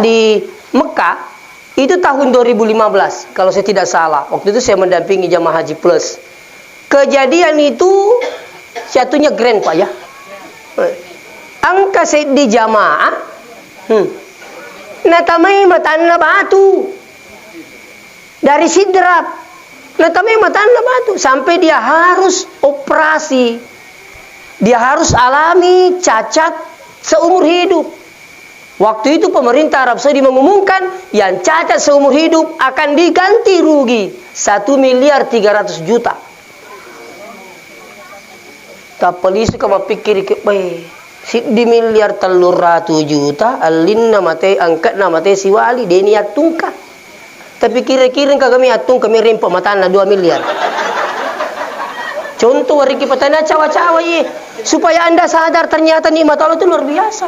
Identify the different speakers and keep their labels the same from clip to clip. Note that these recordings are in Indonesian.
Speaker 1: di Mekah itu tahun 2015 kalau saya tidak salah. Waktu itu saya mendampingi jamaah haji plus. Kejadian itu jatuhnya grand Pak ya. Angka saya di jamaah. Natamai matana batu dari sidrap. Natamai matana batu sampai dia harus operasi. Dia harus alami cacat seumur hidup. Waktu itu pemerintah Arab Saudi mengumumkan yang cacat seumur hidup akan diganti rugi 1.300.000.000. Tapi isu kamu pikir ke di miliar 300.000.000 alinna mate angkat nama mate si wali dia niat tungka. Tapi kira-kira kami atung kami rempok matana 2 miliar. Contoh hari petani cawa-cawa ye supaya Anda sadar ternyata nikmat Allah itu luar biasa.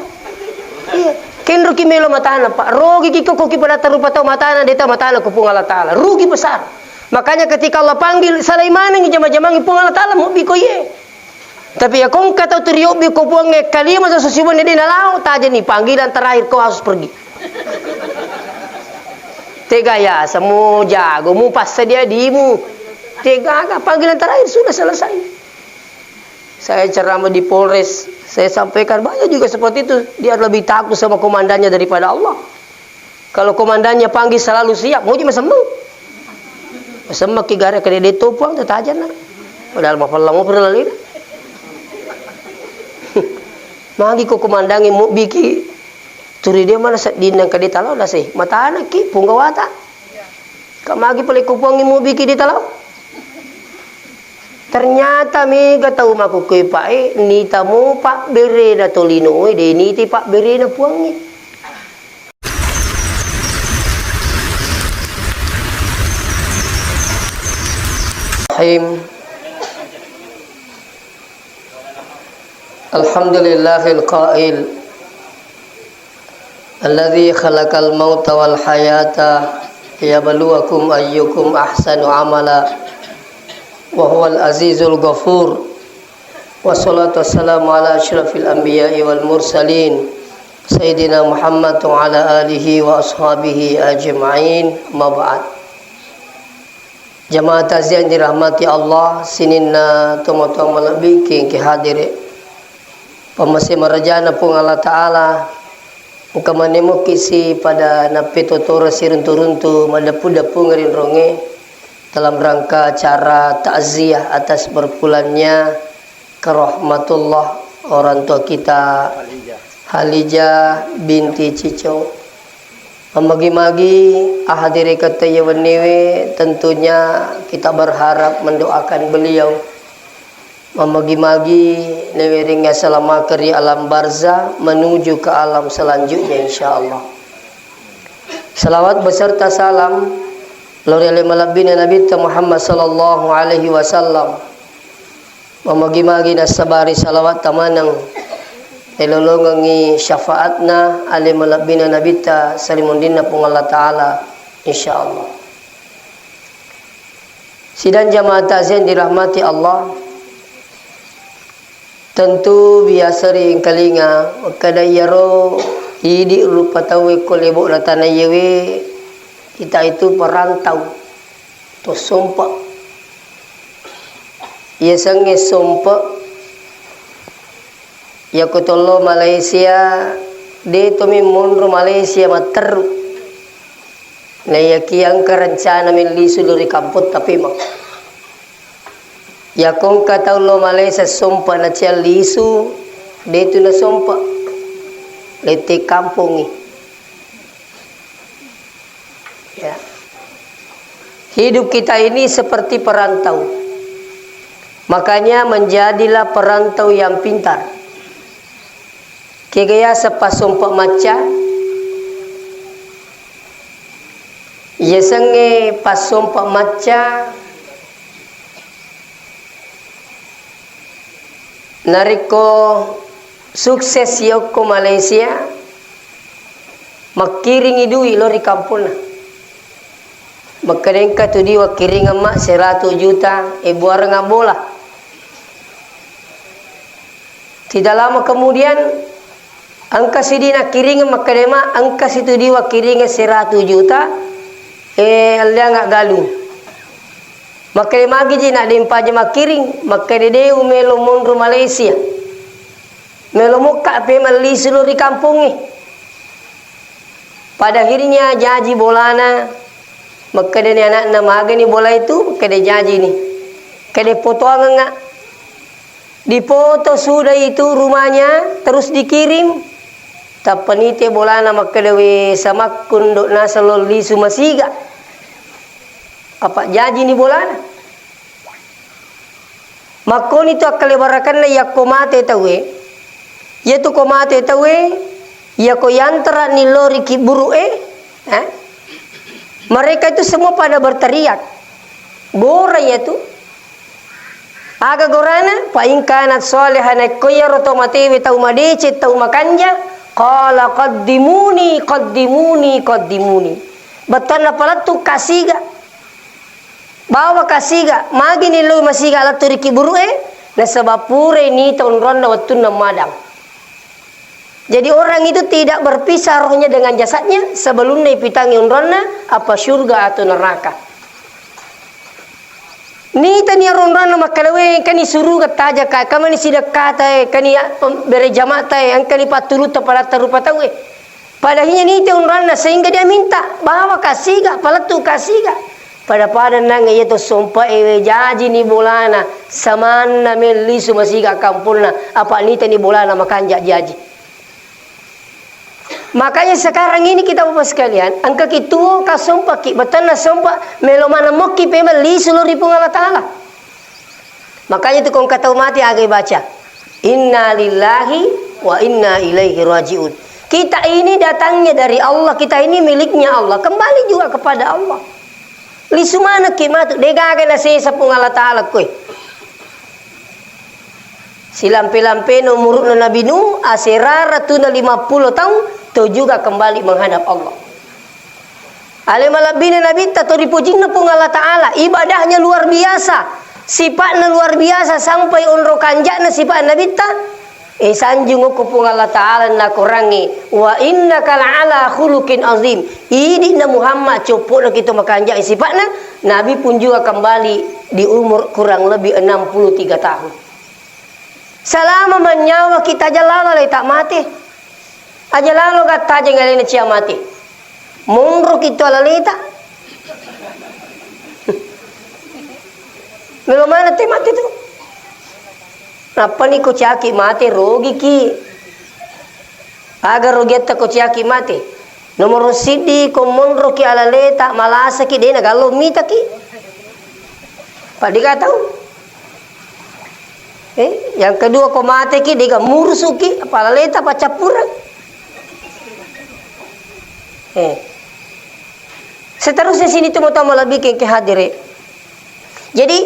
Speaker 1: Iya. Kenro kimelo matana Pak. Rugi kiko pada tarupa tau matana deta matana kupung Allah Taala. Rugi besar. Makanya ketika Allah panggil Sulaiman ngi jama-jama ngi pung Allah Taala mo biko ye. Tapi ya kong kata teriuk biko puang nge kalimat sesuatu di nalau taja nih panggilan terakhir kau harus pergi. Tega ya semua jago mu pas sedia dimu. Tega panggilan terakhir sudah selesai. Saya ceramah di Polres, saya sampaikan banyak juga seperti itu. Dia lebih takut sama komandannya daripada Allah. Kalau komandannya panggil selalu siap, mau cuma sembuh. Semua kigara ke dede tupuang tetaja nak. Padahal mafalah mau pernah lina. Magi ko komandangi mau biki. Turi dia mana dinang ke di talau dah sih. Mata anak ki punggawata. Kamagi pali kupuangi mau biki di talau. Ternyata mega tahu maku kue pak ni tamu pak bere na tolino de ni ti pak bere na puangi. Alhamdulillahil qail alladzi khalaqal mauta wal hayata liyabluwakum ayyukum ahsanu amala. Wa huwal azizul ghafur. Wassalatu wassalamu ala asyrafil anbiya'i wal mursalin Sayyidina Muhammad wa ala alihi wa ashabihi ajma'in. Ma ba'd. Jamaah takziah yang dirahmati Allah, sininna tomo-tomo lebih ki hadire pemasi merajana pung Allah Ta'ala muka menemuki si pada napi totora siruntu-runtu madapu-dapu ngerin ronge dalam rangka acara takziah atas berpulangnya ke rahmatullah orang tua kita Halijah binti Cicau. Magi-magi ahadiri kata yawanewe, tentunya kita berharap mendoakan beliau magi-magi neweringnya selama keri alam barzah menuju ke alam selanjutnya insyaallah. Salawat beserta salam Lori malabina Nabi Muhammad sallallahu alaihi wasallam. Mamagi-magi nasabari salawat tamanang elolongangi syafaatna ali malabina Nabi ta salimundinna pung Allah Taala insyaallah. Sidang jamaah takziah dirahmati Allah. Tentu biasa ring kalinga kadayaro idi rupa tawe kolebo ratana yewe. Kita itu perantau to sompa ia sange sompa ya kutolo Malaysia de tomi monro Malaysia mater na ya kiang karancana min lisu dari kamput tapi mak ya kong kataulo Malaysia sompa na cia lisu de tu na sompa lete kampungi. Ya. Hidup kita ini seperti perantau. Makanya menjadilah perantau yang pintar. Kegaya sepasumpak maca. Yesenge pasumpak maca. Nariko sukses yoko Malaysia. Makiringi duit lori kampuna. Makanengka tu dia kiring emak 100 juta ibu orang bola. Tidak lama kemudian Angka sidina kiringa makadema angka situ diwa kiringa 100 juta. Alia nggak galung. Makadema giji nak dempa jema kiring makadedeu melo mondro Malaysia. Melo muka pe mali seluruh kampung ni. Pada akhirnya jaji bolana makadeni anak nama ni bola itu makade jaji ni. Kade potongan nggak. Dipoto sudah itu rumahnya terus dikirim. Tapanite bolana makadewe sama kunduk nasalol li sumasiga. Apa jaji ni bolana? Makon itu akalebarakan na yakomate tawe. Yaitu komate tawe yako yantra ni lori kiburu Mereka itu semua pada berteriak. Gora itu. Aga gorana paingkanat solehana koyaro tomatewe tau madece tau makanja qala qaddimuni batana palatu kasiga bawa kasiga magi ni lo masiga ala turiki burue na sabapure ni taun ronda wattunna madang. Jadi orang itu tidak berpisah rohnya dengan jasadnya sebelum dipitangi unronna apa surga atau neraka. Ni tani ron-ron makalawe kani suruh kataja ka kamani sidak kata kani bere jamaah angkani patulu tapala tarupa tawe. Padahnya ni te unrana sehingga dia minta bawa kasiga palatu kasiga. Pada nang yeto sompa ewe jaji ni bolana samanna meli sumasiga kampulna apa ni tani bolana makanja jaji. Makanya sekarang ini kita Bapak sekalian, angka kitu ka sompa ki batana sompa melomana mokki pema li seluruh Allah Taala. Makanya itu kong kata mati agai baca. Inna lillahi wa inna ilaihi rajiun. Kita ini datangnya dari Allah, kita ini miliknya Allah, kembali juga kepada Allah. Li sumana ki matu degaga na sesa pung Allah Taala koy. Silampe-lampe no murut na Nabi Nuh asirara tuna 50 tahun tu juga kembali menghadap Allah. Alimalabina Nabi tato dipujing na pung Allah Ta'ala. Ibadahnya luar biasa. Sifatnya luar biasa sampai unro kanjak na sifat Nabi ta. Sanjung ko pung Allah Ta'ala na kurangi. Wa innaka la'ala khuluqin azim. Ini na Muhammad copot na kita makanjak sifatnya. Nabi pun juga kembali di umur kurang lebih 63 tahun. Selama menyawa kita jalala tak mati. Aja lalu kata aja ngalina cia mati. Mungro kita lalita. Melo mana te mati tu? Napa ni ko ciaki mati rogi ki? Agar rogi ta ko ciaki mati. Nomor sidi ko mungro ki alaleta malasa ki dena galo mita ki. Padika tahu? Yang kedua ko mati ki diga mursuki apalaleta pacapura. Seterusnya sini tu mau lebih ke hadire. Jadi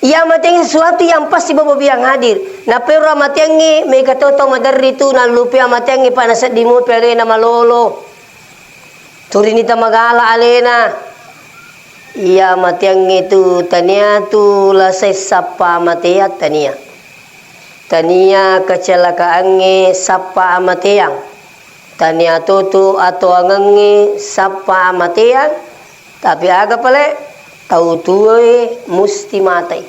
Speaker 1: ia mateng sesuatu yang pasti bawa biang hadir. Na pero matengi me katoto madarri tu na lupi matengi panasat di mo pele na malolo. Turinita magala alena. Ia matengi tu tania tu lasai sapa matea tania. Tania kecelakaan sapa mateang. Tania tutu atau angangi sapa mateang tapi aga pale tahu tuwe musti matai.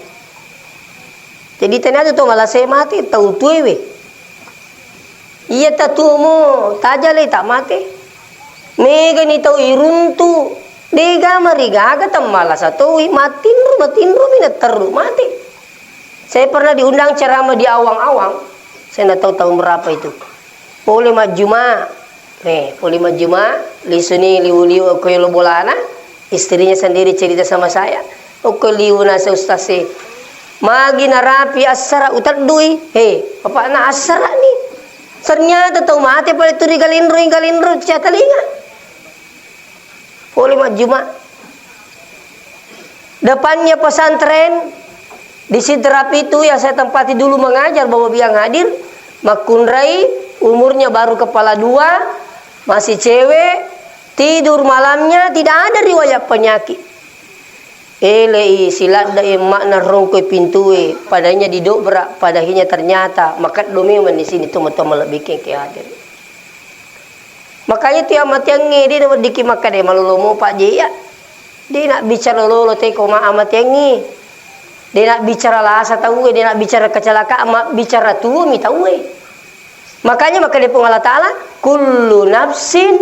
Speaker 1: Jadi tania tutu malah saya mati tahu tuwe. Iya tatumu tajale tak mati. Mega ni tahu iruntu dega mariga aga tamala satu matinru minat teru mati. Saya pernah diundang ceramah di awang-awang. Saya nak tahu tahun berapa itu. Boleh majuma. Polima Juma, lisuni liu-liu ko lo bolana, istrinya sendiri cerita sama saya. Ko liu na sa ustase. Magi narapi asara utadui. Papa na asara ni. Ternyata tahu mati pada turi galindro catalinga. Polima Juma. Depannya pesantren di Sidrap itu yang saya tempati dulu mengajar bawa biang hadir, Makunrai, umurnya baru kepala 2. Masih cewek, tidur malamnya tidak ada riwayat penyakit. Elei silat da makna rongkoi pintue, padanya didobrak, padahnya ternyata makat domeman di sini toma-toma lebih ke hadir. Makanya tiap amat yang ngi dia dapat dikimaka deh malu mau Pak Jaya. Dia nak bicara lolo teh koma amat yang ngi. Dia nak bicara lasa tahu, dia nak bicara kecelakaan, amat bicara tua mi tahu. Makanya maka dia pun Allah Taala kullu nafsin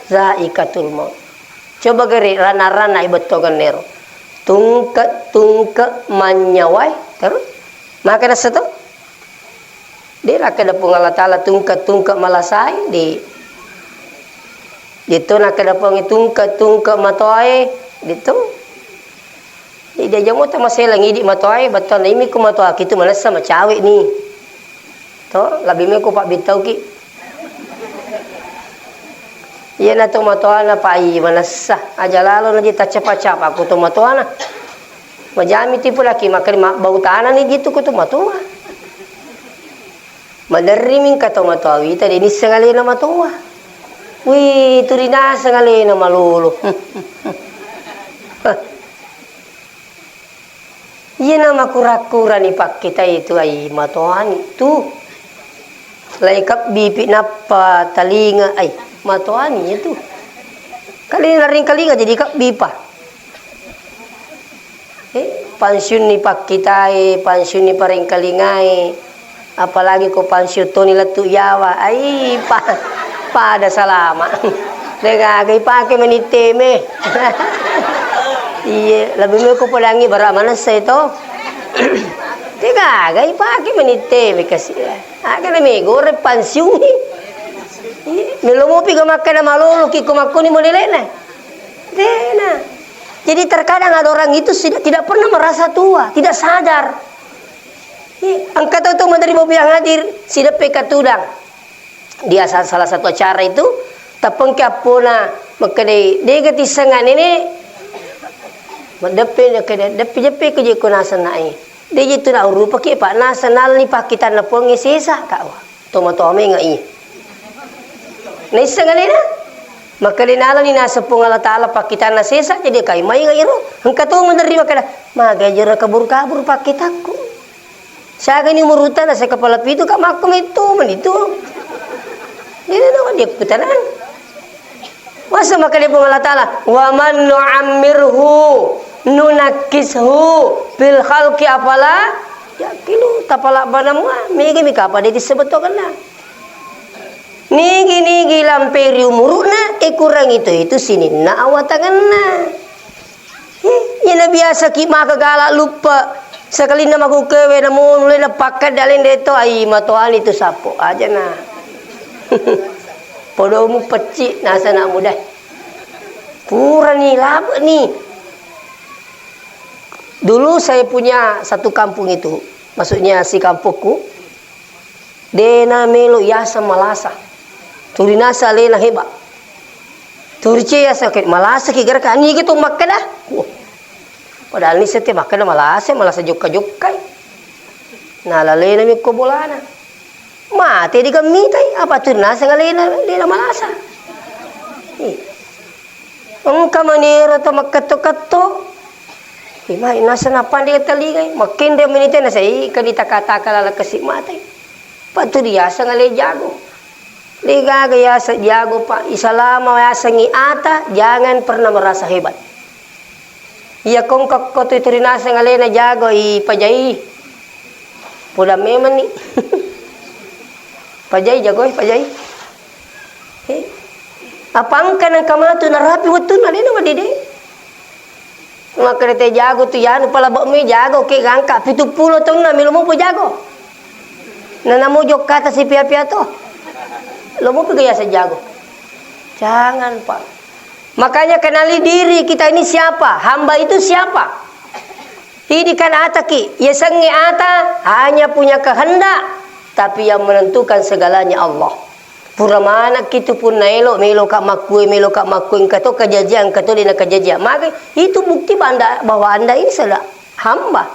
Speaker 1: zaikatul maut. Coba geri rana-rana ibetogan nero. Tungke manyawai terus. Maka dah satu. Dia nak ada pun Allah Taala tungke malasai di. Dito nak ada pun tungke matoai dito. Di dia jamu tak masalah ngidi matoai betul ni mi ku matoa kitu mana sama cawik ni. To labi me ku pak bitau ki. Iya na to matoa na pai manasa aja lalu na kita cepat aku to matoa na. Majami tipu laki makan bau tanah ni gitu ku to matoa. Madarriming ka to matoa wi tadi ni sengali na matoa. Wih, turina sengali na malulu. Iya nama kura-kura ni pak kita itu ai matoan itu. Laikap bipit napa talinga ai matoan itu. Kali naring kalinga jadi kap bipa. Pensiun ni pak kita pensiun ni paring kalingai. Apalagi ko pensiun to ni latu yawa ai pada salama. Degagay pakai meniteme. Iya, lebih mau ko palangi bara mana sa ito. Degagay pakai meniteme kasi. Aga na may gore pensiun ni. Melomopi ka makan na malolo ki kumakuni mo nilena. Dena. Jadi terkadang ada orang itu tidak pernah merasa tua, tidak sadar. Angkat itu menerima yang hadir, siapa katudang. Dia salah satu acara itu tapang kapona makade dia tisangan ini mendepe depe ke ko nasa nai dia itu na rupa ki pak nasa nal ni pak kita na pong sisa ka tomatome ngai naisangan ini makade nala ni nasa pong Allah Taala pak kita na sisa jadi kai mai ngai ro angkat menerima kada magajara kabur-kabur pak kitaku saya ni murutan sa kepala pitu ka makom itu menito. Ini nama dia ketanan. Masa maka dia Allah Taala wa man nu'ammirhu nunakishu bil khalqi apala yakilu tapala banamwa megi mika apa dia disebutkan na. Nigi lamperi umuruna kurang itu sini na awatanganna. Ina biasa ki maka galak lupa sekali nama ku kewe na mulai na pakat dalin deto ai matoan itu sapo aja na. Podomu pecik nasa nak mudah. Pura ni laba ni. Dulu saya punya satu kampung itu, maksudnya si kampungku. Dena melo yasa malasa. Turinasa lena heba. Turice yasa ke malasa ki gerka ni gitu makan dah. Padahal ni setiap makan malasa jokka-jokkai. Nah lalena mi ko bolana. Mati di kami tay apa tu nasa ngalena lena malasa. Engka manero to makato-kato. Mai nasa napan dia telingai makin dia menite nasa kanita kata kala kasih mati. Patu dia sa ngale jago. Liga gaya sa jago pa isalama ya sangi ata jangan pernah merasa hebat. Iya kong kakko tu nasa ngalena jago pajai. Puda memang ni. Pajai jagoy pajai. Apang ka nang kamatu narapi wetun na dino madide. Maka te jago tu yan pala ba mi jago ke gangka 70 taon na milumo po jago. Nanamu jok kata si pia-pia to. Lomo pe gaya sa jago. Jangan Pak. Makanya kenali diri kita ini siapa? Hamba itu siapa? Ini kan ataki. Ya sangi ata hanya punya kehendak. Tapi yang menentukan segalanya Allah. Pura mana kita pun melo kak makui kato kejadian kato dina kejadian. Maka itu bukti bahwa anda ini sudah hamba.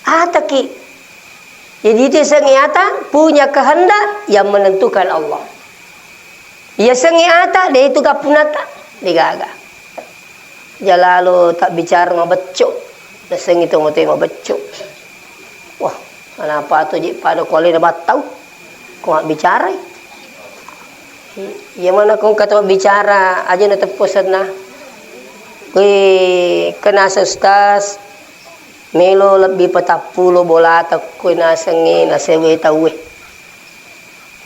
Speaker 1: Ataki. Jadi itu sengiata punya kehendak yang menentukan Allah. Ya sengiata dia itu kapunata digaga. Jalalu tak bicara ngabecuk. Daseng itu ngote ngabecuk. Wah. Kenapa tu je pada kuali dah batau. Kau nak bicara. Yang mana kung kato bicara aja na tapusan na. Kuy kanasa ustas melo lebih 40 bola ta kuy nasa ngi na sewe tawe.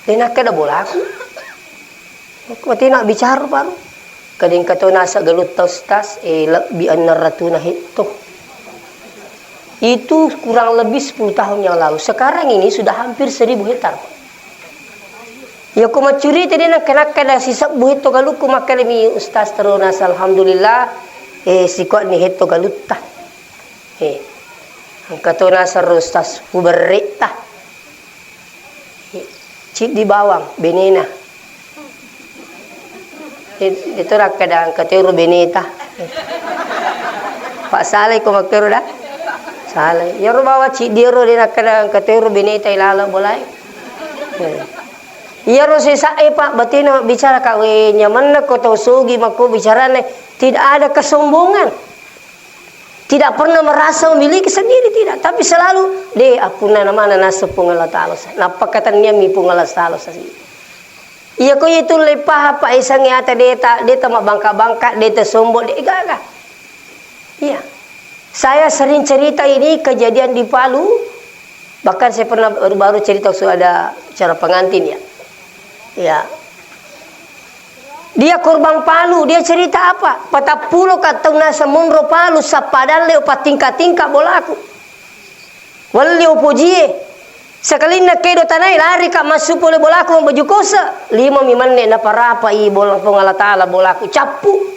Speaker 1: Dinak kada bola aku. Mati nak bicara paru. Kading kato nasa galut ta ustas lebih 600 na hito. Itu kurang lebih 10 tahun yang lalu. Sekarang ini sudah hampir 1000 hektar. Ya ko macuri tadi nak kena sisa buhit to galu ko makalimi ustaz teronas alhamdulillah si ko ni heto galutta. Ang kato nasa ustaz uberita. Cip di bawang benena. Itu rak kada ang katero beneta. Pak salay ko magtero da. Salay. Yaro bawa cip diro din kada ang katero beneta ilala bolay. Iya ro sa pak batina bicara ka we nyaman na ko to sugi mako bicara ne tidak ada kesombongan. Tidak pernah merasa memiliki sendiri tidak, tapi selalu de apuna nama na nasa pungala taalo sa. Napakatan niya mi pungala taalo sa. Iya ko itu lepah apa isang yata deta mabangka-bangka deta sombong de gaga. Iya. Saya sering cerita ini kejadian di Palu. Bahkan saya pernah baru cerita waktu ada acara pengantin ya. Ya. Dia korban Palu, dia cerita apa? 40 katong nasa munro Palu sa padal leo patingka-tingka bolaku. Wali opojie. Sekali na kedo tanay lari ka masuk oleh bolaku baju kosa. 5 mimanne na parapa i bolang pengalatala bolaku capu.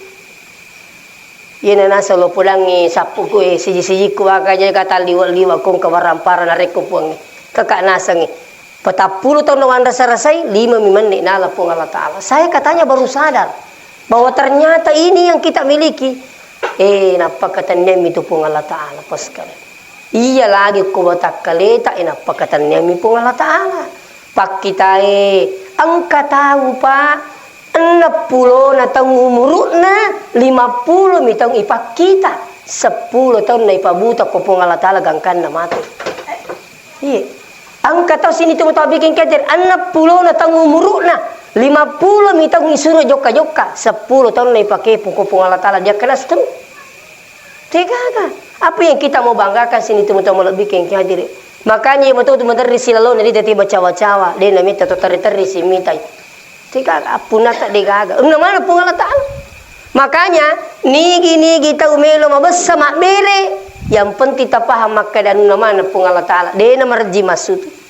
Speaker 1: Yena nasa lo pulangi sapu ko siji-siji ko akanya kata liwa-liwa kong kawarampara na reko puang. Kakak nasangi. 40 tahun lawan rasa-rasai 5 mimanne na ala pong Allah Ta'ala. Saya katanya baru sadar bahwa ternyata ini yang kita miliki. Napakatan niya itu pong Allah Ta'ala paskal. Iya lagi ko batakaleta napakatan niya pong Allah Ta'ala. Pak kita ang katawu pa 60 na taong umurut na 50 mitang ipak kita 10 tahun na ipabuta ko pong Allah Ta'ala gangkan na mati. Iya. Ang kataw sini tumo bikin kader 60 na taong umurut na 50 mitang isuro joka-joka 10 tahun na ipake ko pong Allah Ta'ala dia kelas tu. Tegaga. Apa yang kita mau banggakan sini tumo bikin kader. Makanya betul madarris silalo na dito baca-bacawa de na mita to tari-tari si mitai. Tegaga apuna ta degaga. Mana pong Allah Ta'ala. Makanya nigi tahu melo mabasa makbere. Yang penting kita paham keadaan mana pun Allah Ta'ala. Dia nak marji masuk.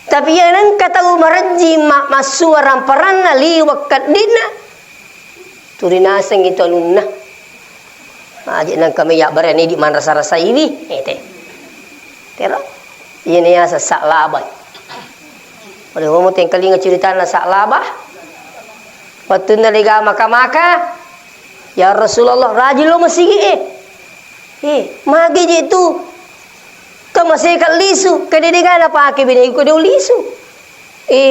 Speaker 1: Tapi yang kata marji masuk ramparan liwat kadina. Turina asing itu alunna. Aja nang kami yak berani di mana rasa-rasa ini. Tero. Ini ya sak labah. Pada homo tengkali cerita na sak labah. Waktu naliga maka-maka. Ya Rasulullah rajin lo masih magi itu kamu masih kat lisu kadang-kadang apa pakai bini ikut dia lisu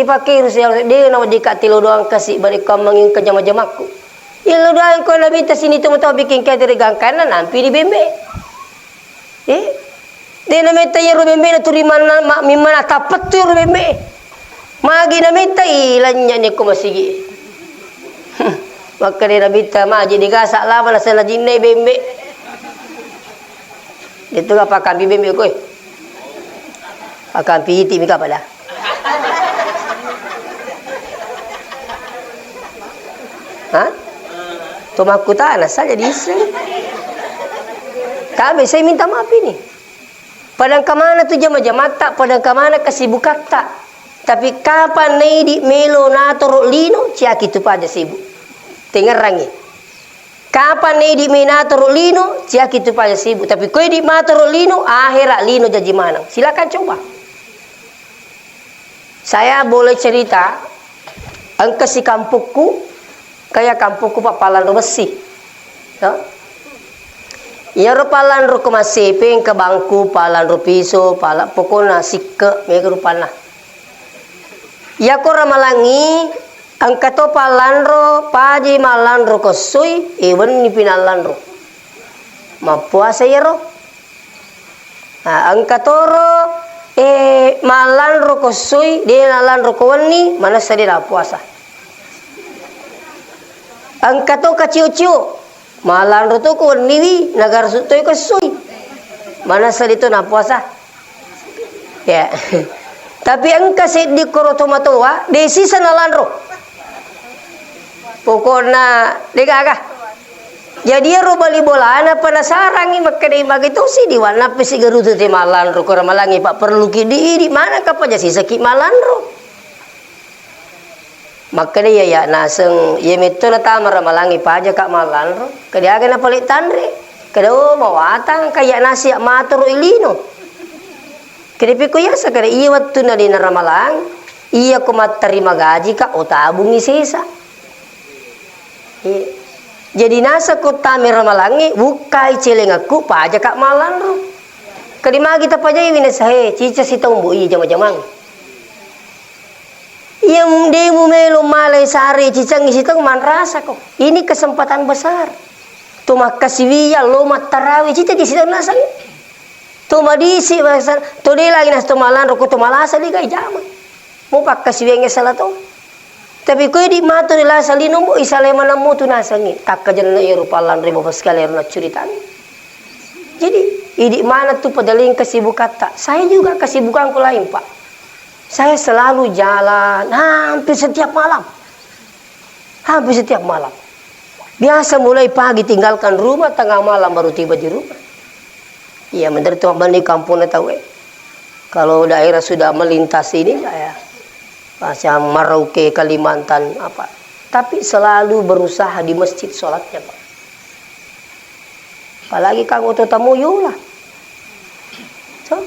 Speaker 1: pakai rusia dia nak dekat tilo doang kasih balik kamangin ke jama-jamaku ya lo doang kau nak minta sini tu mau bikin kaya dari gang kanan nampi di bembe dia nak minta yang bembe nak turi mana mimana tapat tu bembe magi nak minta ilanya ni kau masih maka dia nak minta maji digasak lah mana saya jinai bembe. Itu apa kan bibim ko akan piti mika pada Tomakuta na saja diiseng. Kami saya minta maaf ini. Padang kamana tu jama-jama tak, padang kamana kesibukan tak. Tapi kapan di melo na toro lino ciaki tu pada sibuk. Tengah rangi. Kapan di minator lino, cia gitu pada sibuk. Tapi kau di mator lino, akhirat lino jadi mana? Silakan coba. Saya boleh cerita, angka si kampungku, kayak kampungku Pak Palan besi. Ya ro palan ro kemasepeng ke bangku, palan ro piso, palan pokoknya sikke, mega rupana. Ya ko ramalangi. Angkato palanro paji malanro kosui even ni pinalanro mapuasa yero angkatoro Malan roko sui, dia nalan roko wani, mana sadira puasa. Angkato kaciu-ciu, malan roto ko wani, nagar sutoy ko sui. Mana sadito na puasa. Ya. Tapi ang kasi di koroto matowa, di sisa nalan ro. Pokoknya dekaga. Jadi ro bali bola na penasaran makadai magito si di wana pesi garudo te malan ro kora malangi pak perlu ki di mana ka pa jasi sakit malan ro. Makadai ya naseng ye metto na tamara malangi pa aja kak malan ro. Kadiaga na palit tandre. Kado mawatang kaya nasi matoro ilino. Kadipi ko yasa kada iya wattu na di naramalang iya ko matarima gaji ka o tabungi sisa. Jadi nasa kota meramalangi bukai celengaku paja kak malan ro. Kadima kita paja ini sahe cica si tombo iya jama-jamang. Yang demu melo malai sare cica ngisi tong man rasa kok. Ini kesempatan besar. Tuma kasiwiya lo matarawi cica di situ nasang. Tuma disi bahasan to de lagi nas to malan ro ko to malasa di kai jama. Mo pak kasiwiya salah to. Tapi kau di mata ni lah salino mo isale mana mo tu nasangi tak kajan na Eropalan ribu sekali na curitan. Jadi idi mana tu padaling kesibukan tak? Saya juga kesibukanku lain pak. Saya selalu jalan hampir setiap malam. Hampir setiap malam. Biasa mulai pagi tinggalkan rumah, tengah malam baru tiba di rumah. Iya menurut tuh bani kampung tahu kalau daerah sudah melintas ini saya macam Merauke, Kalimantan apa. Tapi selalu berusaha di masjid sholatnya pak. Apalagi kang oto tamu yola. So,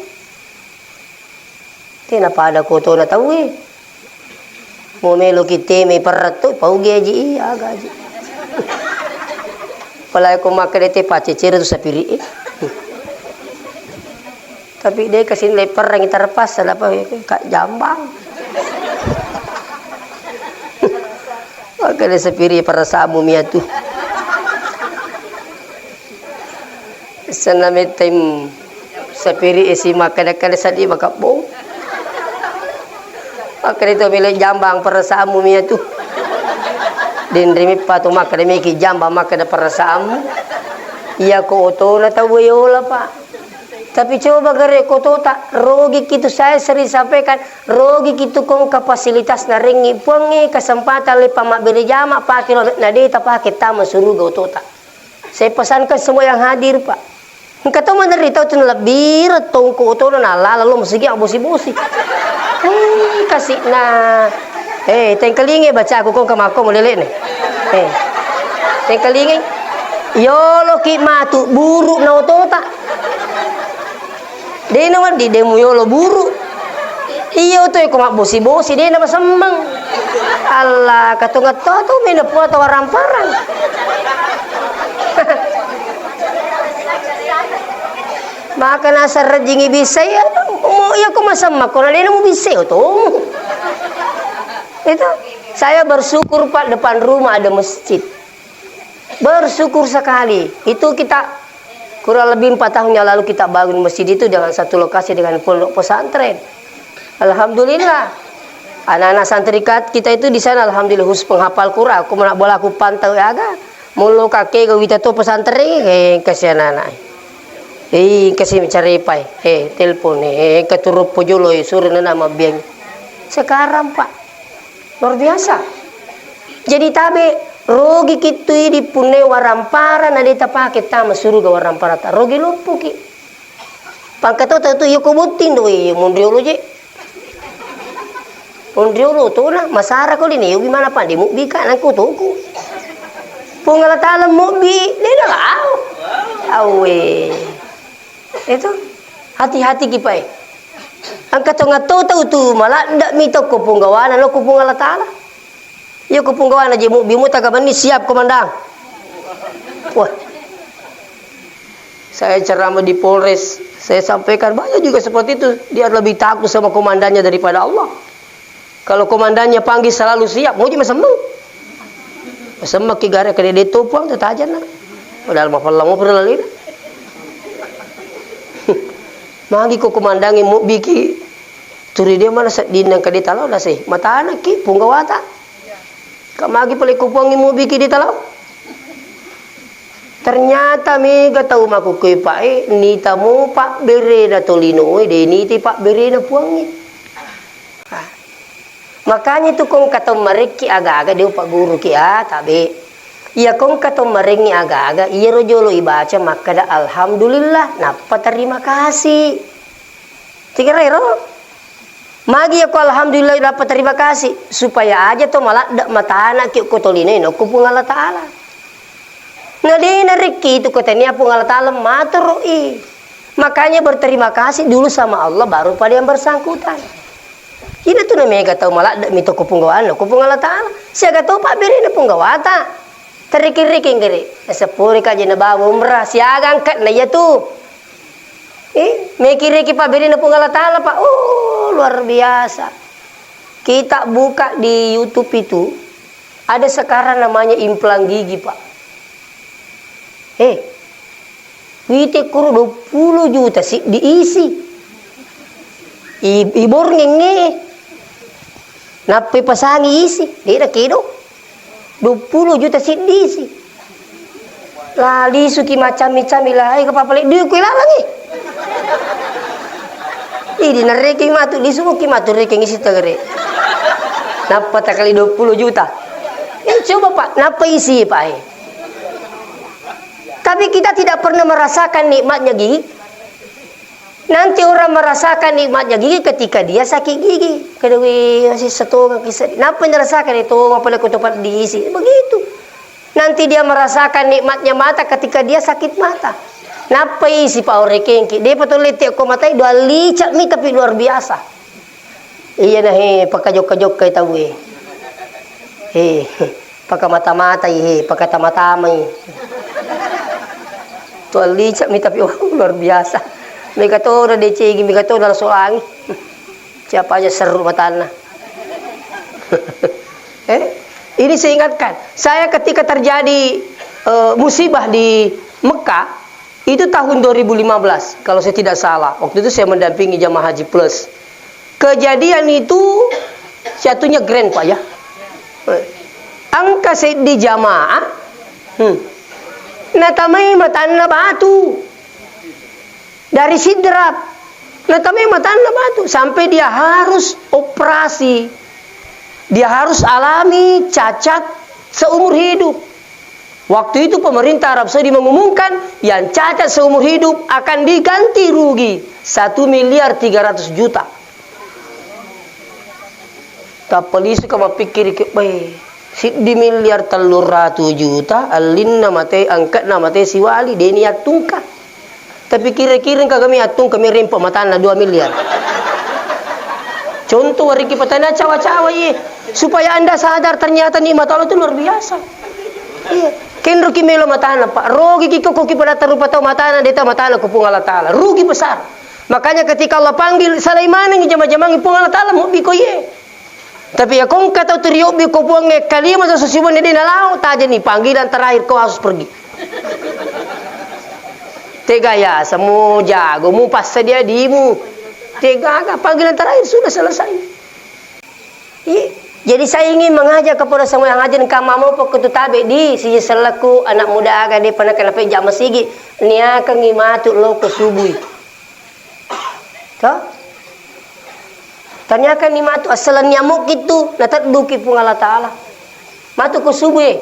Speaker 1: tina pada koto na tahu Mo melo kita may parato paugi aji iya gaji. Palagi ko makarete pacecere tu sa piri Tapi dia kasih leper yang kita repas ada apa kak jambang. Maka dia sepiri para samu mia tu. Sana metem sepiri isi makan sadi maka bong. Maka dia milih jambang para samu mia tu. Den remi patu maka dia miki jambang maka dia para samu. Iya ko oto na tahu yola pak. Tapi coba gare koto tak rogi kitu saya sering sampaikan rogi kitu kong kapasilitas na ringi pongi kesempatan lepa mak beri jama pakai na data pakai tamu suruh goto tak. Saya pesankan semua yang hadir pak. Kata mana rita tu lebih retong koto na lala lo mesegi abosi-bosi. Kasih na. Tengkelingi baca aku kong kamako melelek nih. Tengkelingi. Yolo ki matu buruk na oto tak. Dia naman di demo yolo buru. Iyo to ko bosi-bosi dia nama sembang. Allah katungat to mina po to waramparan. Maka nasa rajingi bisa ya mo iya ko masama ko na dia mo bisa to. Itu saya bersyukur pak depan rumah ada masjid. Bersyukur sekali. Itu kita kurang lebih 4 tahun yang lalu kita bangun masjid itu dengan satu lokasi dengan pondok pesantren. Alhamdulillah. Anak-anak santri kita itu di sana alhamdulillah khusus penghafal Quran. Aku nak bola aku pantau ya aga. Mulu kakek gawita tu pesantren kasih anak-anak. Kasih mencari pai. Telepon keturup pojolo suruh nama biang. Sekarang Pak luar biasa. Jadi tabe rogi kitu di pune warampara na dita paket tama suruga warampara ta rogi lupu ki pangkato tu yo kubutin do mondriolo je mondriolo to na masara ko lini yo gimana pa di mo bi ka nang kutuku pungala talam mo bi dina awe itu hati-hati ki pai ang katonga to tu mala ndak mito ko punggawana no ko pungala tala. Iya kupunggawan aja bimu tagaban ini siap komandan. Wah. Saya ceramah di Polres, saya sampaikan banyak juga seperti itu. Dia lebih takut sama komandannya daripada Allah. Kalau komandannya panggil selalu siap, mau cuma sembuh. Semua kigara kade de topang tatajan na. Padahal mapalla mo pernah lina. Magi ko kumandangi mo biki. Turi dia mana sa dinang ka di talaw na say. Mata anak ki punggawata. Kamagi pala kupuangi mo biki di talaw. Ternyata mega tahu makukuy pa nita mo pak bere na tolino de niti pak bere na puangi. Makanya itu kong katong mariki aga-aga dia pak guru ki tabi. Iya kong katong maringi aga-aga iya rojolo ibaca maka da alhamdulillah napa terima kasih. Tigero. Magi aku alhamdulillah dapat terima kasih supaya aja to malah dak mata anak ki ko tolino no kupung Allah taala. Ngadina rezeki itu katanya pun Allah taala maturui. Makanya berterima kasih dulu sama Allah baru pada yang bersangkutan. Ini tuh namanya tahu malah mito kupunggawan, kupung Allah taala. Siaga tahu pak beri na punggawata. Terikir-riking geri. Sepuri kaji na bawa umrah siaga angkat na ya tuh. Mikir-riki pak beri na punggawata taala pak. Luar biasa. Kita buka di YouTube itu ada sekarang namanya implang gigi pak. Wite kuru 20 juta sih diisi. Ibor ngenge. Napi pasangi isi, dia kido 20 juta sih diisi. Lali suki macam-macam ilahai kapapalik dia kui lalangi. Ini nareki matu di suki matu reki ngisi tagare. Napa tak kali 20 juta? Coba pak, napa isi pak? Tapi kita tidak pernah merasakan nikmatnya gigi. Nanti orang merasakan nikmatnya gigi ketika dia sakit gigi. Kedua masih setengah kisah. Napa merasakan itu? Apalagi kutupat diisi. Begitu. Nanti dia merasakan nikmatnya mata ketika dia sakit mata. Napa isi pak orekengki? Dia betul letik ko matai dua licak mi tapi luar biasa. Iya nah pakajok-kajok kay tahu pakamata-mata pakatama-tama dua licak mi tapi luar biasa. Mereka tuh udah decegi, mereka tuh udah soangi. Siapa aja seru matana. Ini saya ingatkan. Saya ketika terjadi musibah di Mekah, itu tahun 2015, kalau saya tidak salah. Waktu itu saya mendampingi jamaah haji plus. Kejadian itu jatuhnya grand pak ya. Angka saya di jamaah. Natamai matana batu. Dari sidrap, nah kami matanya batu sampai dia harus operasi, dia harus alami cacat seumur hidup. Waktu itu pemerintah Arab Saudi mengumumkan yang cacat seumur hidup akan diganti rugi 1.300.000.000. Tapi suka berpikir di miliar 300 juta, alin namate angkat namate siwali deni atungka. Tapi kira-kira kami atung kami rimpo matana 2 miliar. Contoh wariki petani cawa-cawa supaya anda sadar ternyata nikmat Allah itu luar biasa. Iya. Kenro kimelo matana pak. Rogi kiko koki pada terupa tau matana deta matana kupung Allah taala. Rugi besar. Makanya ketika Allah panggil Sulaiman ngi jama-jama ngi pung Allah taala mo biko ye. Tapi ya kong kata teriok biko puang nge kalimat sosibo ne dina lau taja nih panggilan terakhir kau harus pergi. Tega ya, semua jago, mu pas sedia dimu. Tega, panggilan terakhir sudah selesai. Jadi saya ingin mengajak kepada semua yang ngajen kamamu pokok tabe di si selaku anak muda aga di pernah kenapa jam masigi nia kengimatu lo ke subuh. Toh? Tanyakan ni matu asalan nyamuk itu natat duki pun Allah Taala. Matu ke subuh,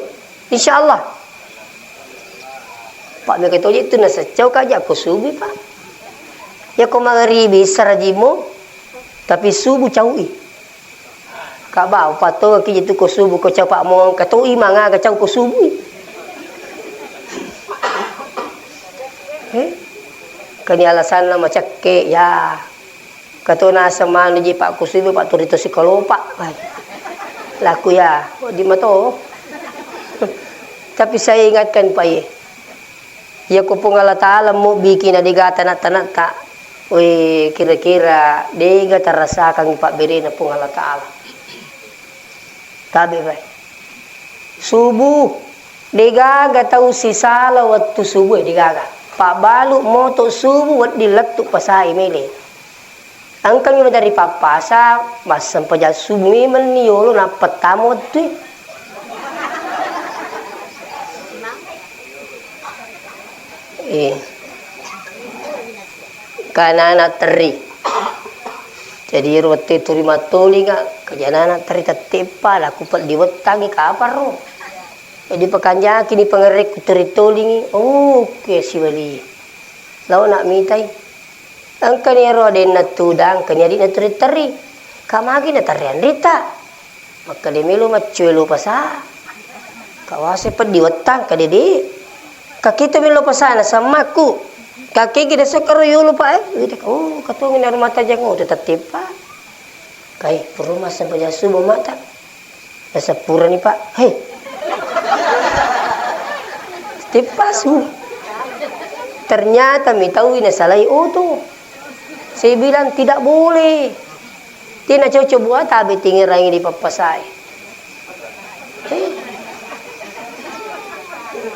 Speaker 1: insyaallah. Pak mereka itu nasa jauh kaja aku subuh pak. Ya kau maghribi sarajimo, tapi subuh caui. Kabau pato kiji tu ko subuh ko capak mo katoi manga ka cau ko subuh. Kani alasan na macakke ya. Kato na sama ni pak ko subuh pak turito si kalopa. Laku ya, di mato. Tapi saya ingatkan pak ya ko pong Allah Taala mo bikin na digata na tanata. Uy, kira-kira diga tarasakan pak beri na pong Allah Taala. Tabi ba? Subuh digaga tahu si sala waktu subuh digaga. Pak balu moto subuh diletuk pasai mele. Angkang yo dari papasa mas sampaja subuh meniolo na petamo tu. Kanana teri. Jadi roti terima toli nga kajanana teri tetepa la kupal diwetangi kapar ro. Jadi pekanja kini pengerek teri tolingi. Oh, ke si wali. Lau nak mitai. Angkan ro den na tudang kanya di na teri. Kamagi na tarian rita. Maka demelo macuelo pasa. Kawase pa diwetang ka dede. Kakita melo pasana sama ku. Kaki kita sokaro yulu pa oh katongin na rumah tajang oh tetap pa. Kai perumah sampai subuh mata. Nasa pura ni pak. Hei. Tipasu. Ternyata mitawi na salai tuh. Saya bilang tidak boleh. Tina cocok buat tapi tinggi rangi di papasai.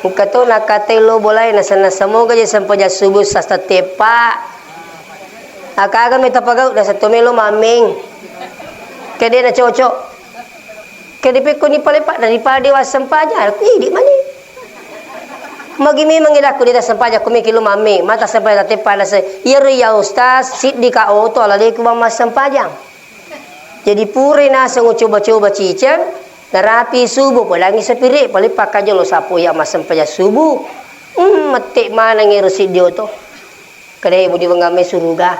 Speaker 1: Kato nakatelo bolay nasa nasamoga je sampai subuh sasta tepa. Akaga meta pagaw nasa tumelo maming. Kede na cocok. Kede pe ko ni palepa daripada dewa sampaja. Di mani. Magimi mangilaku dita sampaja kumikilo maming. Mata sampaja tepa nasa iri ya ustaz sit di ka oto alali ko mas sampajang. Jadi pure nasa coba-coba cicang. Narapi subuh palangi sepire pali pakajo lo sapo ya masam paja subuh. Metik mana ngerusi dia tu. Kadai budi wangame suruga.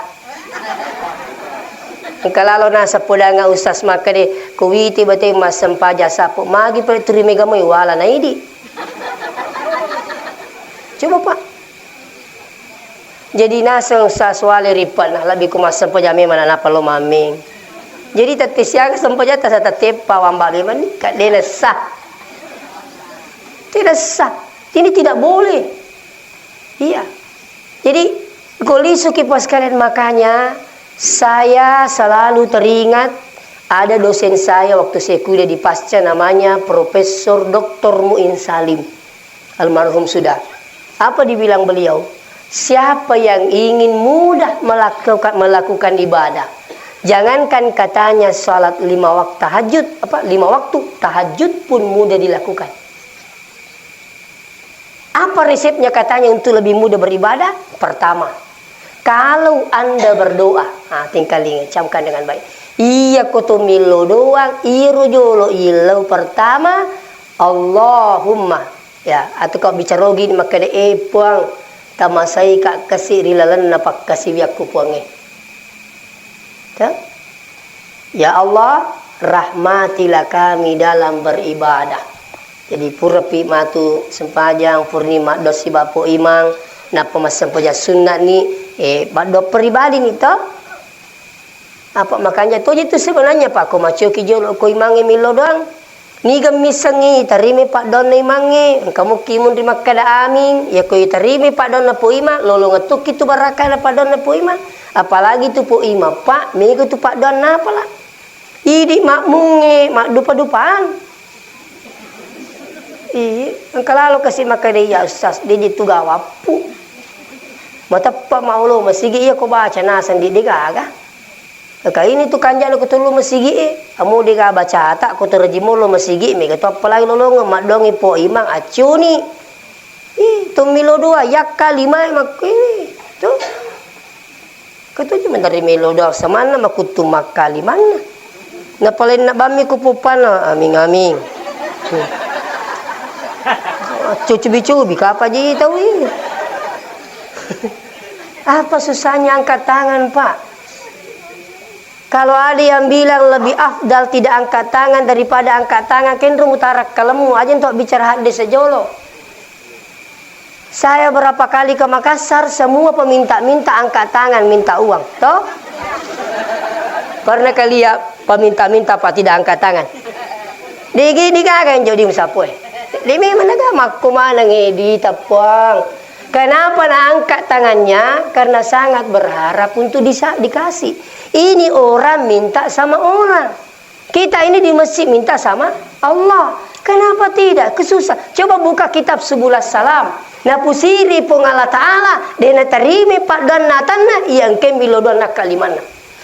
Speaker 1: Kalau nasa podanga ustaz makade kuwiti bate masam paja sapo magi pali turi mega mo wala na idi. Coba pak. Jadi nasa ustaz wale ripan labi ku masam paja me mana napa lo maming. Jadi tati siaga sampaja tasa tepa wamba memang kak dena sah. Tidak sah. Ini tidak boleh. Iya. Jadi golisu kipas kalian makanya saya selalu teringat ada dosen saya waktu saya kuliah di Pasca namanya Profesor Dr. Muin Salim. Almarhum sudah. Apa dibilang beliau? Siapa yang ingin mudah melakukan ibadah? Jangankan katanya salat 5 waktu tahajud, 5 waktu tahajud pun mudah dilakukan. Apa resepnya katanya untuk lebih mudah beribadah? Pertama, kalau Anda berdoa, tinggal ingat, camkan dengan baik. Iya kotomilo doang, irojolo ilau pertama, Allahumma, ya, atau kau bicara gini maka de puang tamasai kak kasih rilalan napak kasih biakku puange. Ya Allah, rahmatilah kami dalam beribadah. Jadi purapi matu sempajang purnima dosi bapo imang na pemasang paja sunnah ni bado pribadi ni to. Apa makanya to itu sebenarnya Pak ko macio ki jolo ko imange milo doang. Ni gam misangi tarime Pak don imange kamu kimun di makada amin ya ko tarime Pak don na po ima lolo ngatuk itu baraka na Pak don na po ima. Apalagi tu po ima Pak mego tu Pak don na pala. Idi makmunge mak dupa-dupaan. Kalau kasih makade ya ustaz dia itu gawapu. Mata Pak maulo masigi iya ko baca nasan di degaga. Kaka ini tu kanja lo ketulu masigi amu dega baca tak ko terjimo lo masigi mega tu apalagi lo mak dongi po imang acuni. Tu milo dua yak kalima mak ini. Tu ketujuh mentari melo doa semana makutu makali mana napalin na bami kupupana aming cuci-cuci apa aja tahu ini. Apa susahnya angkat tangan Pak? Kalau ada yang bilang lebih afdal tidak angkat tangan daripada angkat tangan kendro mutarak kalemu aja untuk bicara hadis sejolo. Saya berapa kali ke Makassar, semua peminta-minta angkat tangan, minta uang. Toh? Pernah kali ya peminta-minta Pak tidak angkat tangan. Di kagak yang jadi musapoi. Di mana gak mana ngedi tapuang. Kenapa nak angkat tangannya? Karena sangat berharap untuk dikasih. Ini orang minta sama orang. Kita ini di masjid minta sama Allah. Kenapa tidak? Kesusah. Coba buka kitab Subul Salam. Na pusiri pong Allah Ta'ala. Dena tarimi pak dan natanna. Yang kemilo dan nakalimana.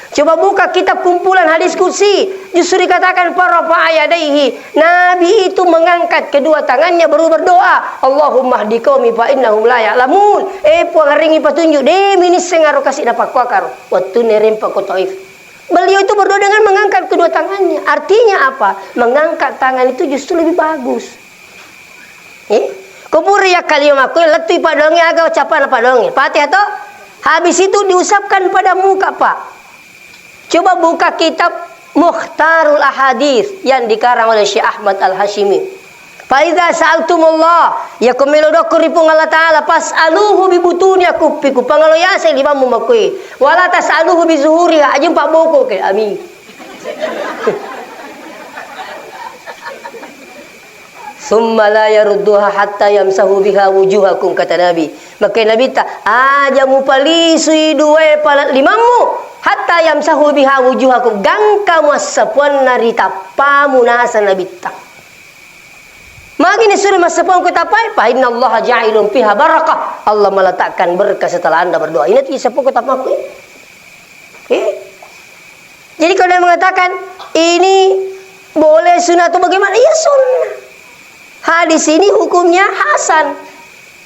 Speaker 1: Coba buka kitab kumpulan hadis kursi. Justru dikatakan para fa'ayadaihi. Nabi itu mengangkat kedua tangannya baru berdoa. Allahumma hdi qaumi fa innahum la ya'lamun. Puang ringi petunjuk. Minis sengaro kasih dapat kuakar. Waktu nerempak ko Taif. Beliau itu berdoa dengan mengangkat kedua tangannya. Artinya apa? Mengangkat tangan itu justru lebih bagus. Kubur ya kalimat aku letih padongnya agak ucapan apa dongnya. Fatihah toh. Habis itu diusapkan pada muka, Pak. Coba buka kitab Mukhtarul Ahadits yang dikarang oleh Syekh Ahmad Al-Hashimi. Faiza sa'altumullah yakumilu dokuripung Allah Ta'ala pas'aluhu bibutuni akupiku pangaloya sa limamu makui wala tas'aluhu bizuhuri ajeng pak boko ke amin. Summa la yarudduha hatta yamsahu biha wujuhakum kata Nabi. Maka Nabi ta aja mupalisui dua palat limamu hatta yamsahu biha wujuhakum gangka masapuan narita pamunasa Nabi ta. Maka ini suruh masapuan kita apa? Fa inna Allah ja'ilun fiha barakah. Allah meletakkan berkah setelah Anda berdoa. Ini kisah pokok apa aku? Jadi kalau dia mengatakan ini boleh sunnah atau bagaimana? Ya sunnah. Hadis ini hukumnya hasan,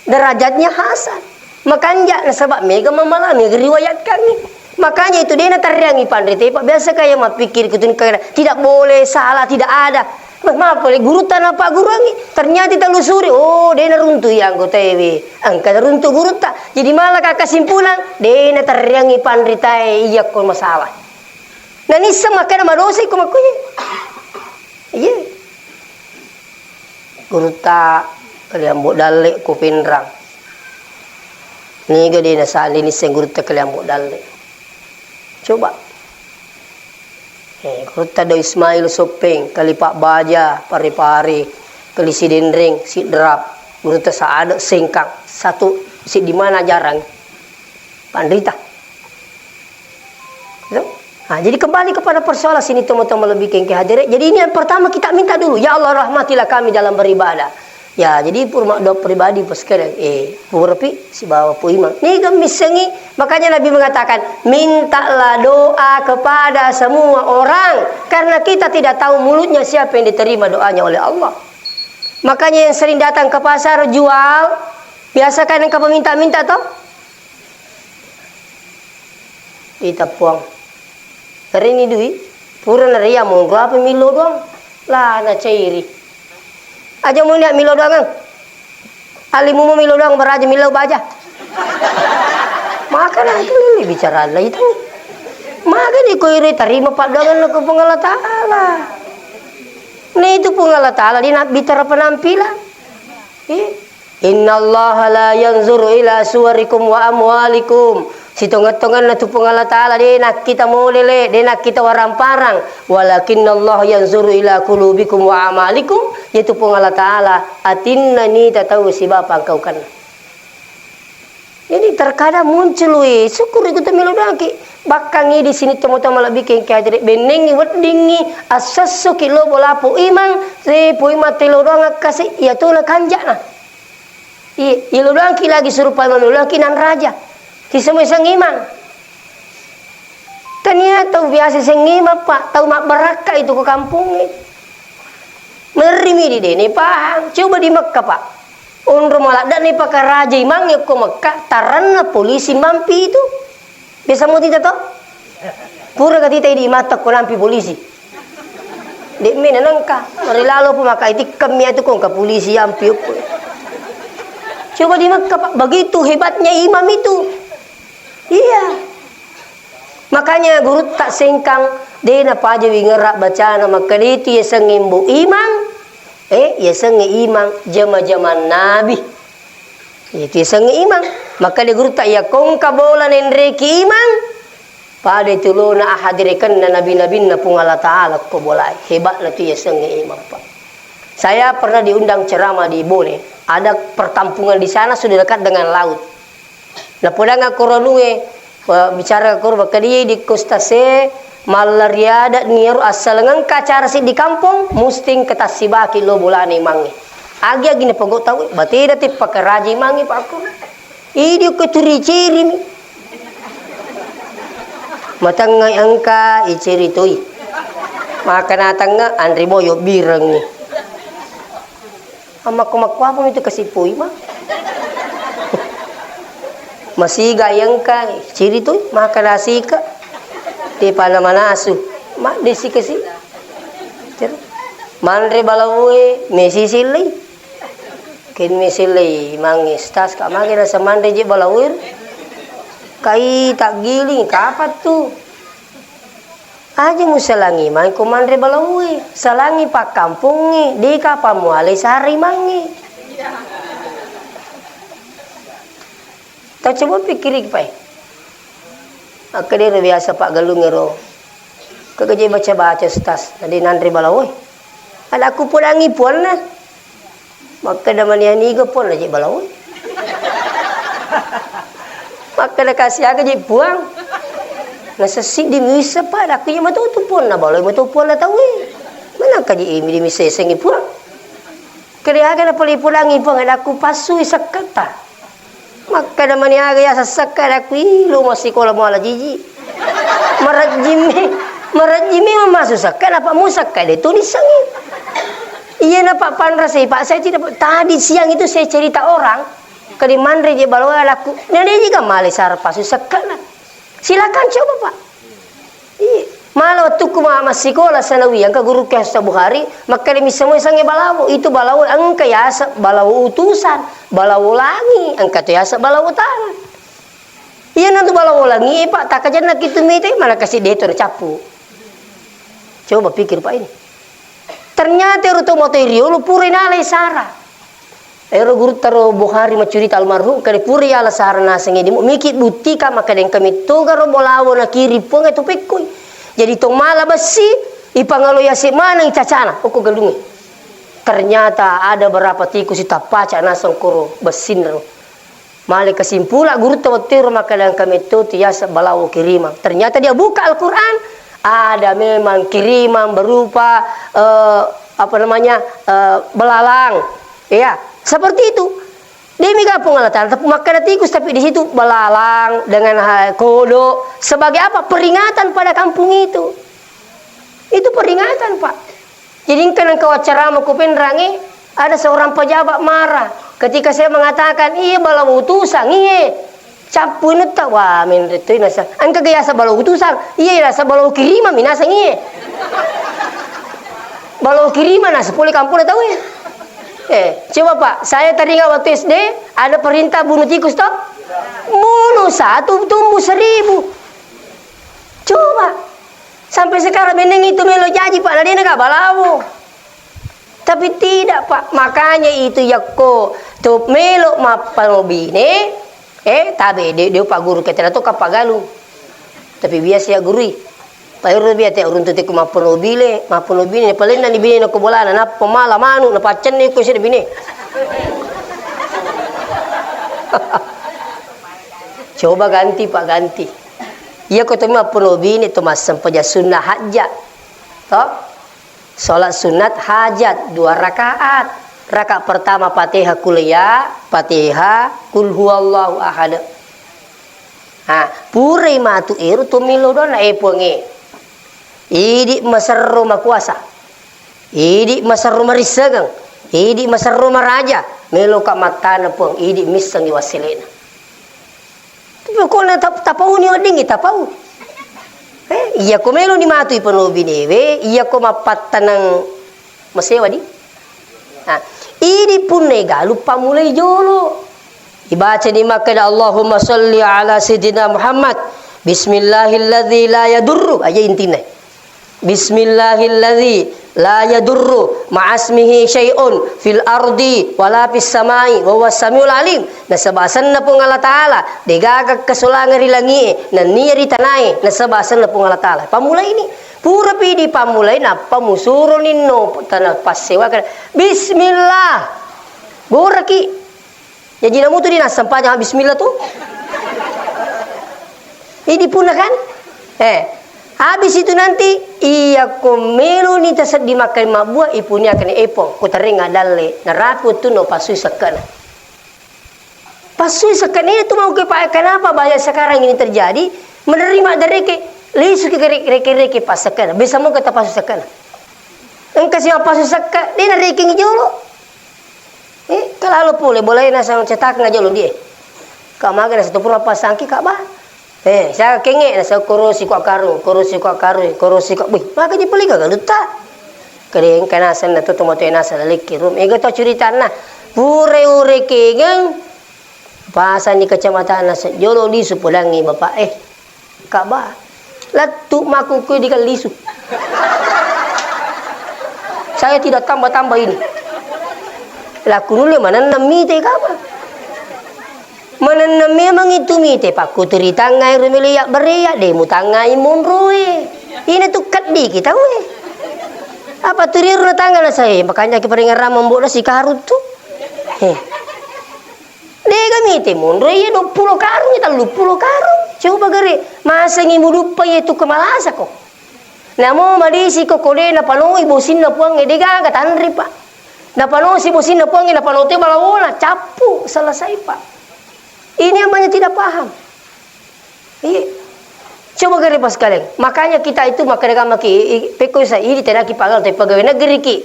Speaker 1: derajatnya hasan. Makanya sebab mega memalami riwayat kami. Makanya itu dia tariangi pandai tepak biasa kayak mah pikir tidak boleh salah tidak ada. Maaf boleh guru tanah pak guru angin ternyata telusuri dia runtuh yang anggota ewe angkat runtuh guru tak jadi malah kakak simpulan dia tariangi pandai tay iya kau masalah. Nah ini sama kena madosi kau makunya. Iya. Guru tak kalian buat dalek ku pinrang. Ni ga dia nasali ni seng guru tak kalian buat dalek. Coba. Guru tak ada Ismail Sopeng kali Pak Baja pari-pari kali si Dendring si Drap guru tak saada sengkang satu si di mana jarang pandita. Nah, jadi kembali kepada persoalan sini teman-teman lebih ke hadirin. Jadi ini yang pertama kita minta dulu, ya Allah rahmatilah kami dalam beribadah. Ya, jadi purma doa pribadi pas sekalian. Purapi si bawa pu imam. Ni gemisengi, makanya Nabi mengatakan, mintalah doa kepada semua orang karena kita tidak tahu mulutnya siapa yang diterima doanya oleh Allah. Makanya yang sering datang ke pasar jual, biasakan yang kau minta-minta toh. Kita puang. Hari ini duit, pura naria mau berapa milo doang, lah na cairi. Aja mau lihat milo doang, alimu mau milo doang beraja milo baja. Maka nanti lili bicara lah itu. Maka ni kau iri terima pak doang nak pengalat Taala. Ni itu pengalat Taala dia nak bicara penampilan. Inna Allah la yanzuru ila suwarikum wa amwalikum. Si tongat-tongan na tupong Allah Ta'ala dia nak kita molele, dia nak kita warang-parang. Walakinna Allah yanzuru ila kulubikum wa amalikum. Dia tupong Allah Ta'ala atinna ni tahu si bapa engkau kan. Jadi terkadang muncul syukur ikut milu daki. Bakangi di sini teman-teman lebih ke kadre benengi wedingi asasu kilo bola pu imang si pu imatelo doang kasih ya tu na kanjana. Ilu daki lagi suruh paman laki nan raja. Kisah isang imam. Ternyata biasa isang imam pak. Tahu mak beraka itu ke kampung ini. Merimi di dini pak. Coba di Mekah pak. Undur malah dan ni pakai raja imam yang ke Mekah. Tarana polisi mampi itu. Biasa mau tidak tahu? Pura katita di mata ko nampi polisi. Dek mina nangka. Mari lalu pun maka itu kami itu kong ke polisi ampi. Coba di Mekah pak. Begitu hebatnya imam itu. Iya. Makanya guru tak sengkang dia na paja wingerak baca nama kali itu ya sengimbu imang. Ya sengi imang jama-jama nabi. Itu ya sengi imang. Maka dia guru tak ya kong kabola nendreki imang. Pada itu lo na ahadirekan na nabi-nabi na pungala ta'ala ko bolai. Hebat na tu ya sengi imang pak. Saya pernah diundang ceramah di Bone. Ada pertampungan di sana sudah dekat dengan laut. Nah, podang aku renunge bicara korba kadi di Costa Se malariada niru asal ngengka cara si di kampung musting ketasibaki lo bulani mangi agi gini pagok tahu batida ti pakaraji mangi paku idi ko ciri-ciri mi matangai angka iciri tui maka natanga andri boyo bireng ni ama kumakwa po itu kasipui mah masih gayang ka ciri tui maka nasika di panamanasu mak desi kasi manre balawe mesi silai ken mesilai mangis tas ka magina sa manre je balawe kai tak giling kapat tu aja musalangi mang ko manre balawe salangi pak kampungi di kapamu alai sari mangi tak coba pikirin pai akade biasa Pak Galung ngero kagaje baca-baca stas tadi nandri balawoi ada aku pulangi pun na maka damania niga pun aja balawoi maka da kasih aga je buang nasa si di misa pa aku yang matu tu pun na baloi matu pun na tawi mana kaji imi di misa sengi puang kade aga na pulangi pun ada aku pasui sakata maka damani aga ya sasaka aku lu masih kola mala jiji marajimi masuk saka apa musaka de tulisannya iya na Pak Pandra Pak saya tidak tadi siang itu saya cerita orang ke di mandre je balawa laku nene juga male sarpa susakana silakan coba Pak iya malah waktu ku masih sekolah sanawi yang ke guru ke Bukhari maka demi semua sange balawo itu balawo angka ya balawo utusan balawo langi angka tu ya balawo tangan iya nanti balawo langi Pak tak kajan nak itu mite mana kasih deto capu coba pikir Pak ini ternyata ruto motorio lu puri nalai sara ero guru taro Bukhari macurita almarhum kali puri ala sara nasengi di mikit butika maka den kami toga ro balawo na kiri pong itu pikui jadi tong mala besi ipangalo ya si manang cacana uko galungi ternyata ada berapa tikus itapaca nasang kuro besin ro male kesimpula guru tawatir maka dan kami tu tiasa balawo kiriman ternyata dia buka Al-Qur'an ada memang kiriman berupa belalang ya seperti itu demi kampung alatan tapi makan tikus tapi di situ belalang dengan kodok sebagai apa peringatan pada kampung itu peringatan Pak jadi kan kau ceramah kupenrangi ada seorang pejabat marah ketika saya mengatakan iya balawu utusan iya capu neta wah min itu nasa angka gaya sa balawu utusan iya nasa balawu kiriman minasa iya balawu kiriman nasa poli kampung tahu ya coba Pak, saya teringat waktu SD ada perintah bunuh tikus toh? Bunuh satu tumbuh 1000. Coba sampai sekarang meneng itu melo janji Pak, nadine gak balawo. Tapi tidak Pak, makanya itu yakko tuh melo mapanobine tabe dia Pak guru kita tu kapagalu. Tapi biasa ya guru. Payur biya te urun tete kuma ponobile ne palen ni bine ko bolana na pamala manu na pacen ni ko sine bine coba ganti Pak ganti iya ko tuma ponobine to masam paja sunnah hajat toh salat sunat hajat 2 rakaat rakaat pertama Fatihah kuliah Fatihah kul huwallahu ahad pure matu eru to milodona ponge idi masarro makuasa idi masarro marisagang idi masarro maraja melo ka matana pong idi misang iwasilena tapi ko na tapau ni oding itapau iya ko melo ni matu iponobi newe iya ko mapatanang masewa di idi pun nega lupa mulai jolo dibaca di makkah Allahumma sholli ala sayyidina Muhammad bismillahilladzi la yadurru aja intinya bismillahilladzi la yadurru ma'asmihi syai'un fil ardi wala fis samai wa huwas samiul alim nasabasan na pong Allah taala degagag kasulangan rilangi na niyari tanay nasabasan na pong Allah taala pamulay ini pura pidi pamulay na pamusuro ninno tanah pasewa bismillah goraki jadi namu tu di nasampanya bismillah tu ini pun kan Habis itu nanti iya komelo ni tasad dimakan mabua ipunya kena epong ko teringa dalle narapu tu no pasui sakana. Pasui sakana itu mau ke pak kenapa banyak sekarang ini terjadi menerima dari ke lisu ke reke pas sakana bisa mau kata pasui sakana. Engkau siapa pasui sakana dia reke ngijolo. Kalau boleh nasang cetak ngajolo dia. Kamaga nasa tupura pasangki kak ba. Saya kenge na sa korosi ko karu, korosi ko. Wih, maka di puli gagal ta. Kering kanasan na to tomato nasa leki room. Ega to curitan na. Pure kengeng. Pasan di kecamatan na sa jolo lisu pulangi bapak kak ba. Latu makuku di lisu. Saya tidak tambah-tambah ini. Laku nule mana namite kaba. Menanam memang itu mite pak kuturi tangai rumiliak beria demu tangai monroe ini tuh kadi kita we apa turir na tangan saya makanya kiperingan ramam bola si karut tuh dega mite monroe ya 20 karung ya 30 karung coba gere masa ngimu lupa ya itu kemalasa kok namo madisi kok kode na panoi bosin na puang dega ka tanri pak na panoi si bosin na puang na panote balawola capu selesai pak. Ini yang banyak tidak paham. Iya. Coba gere pas kalian. Makanya kita itu makanya maki peko saya ini tidak kipagal tapi pegawai negeri ki.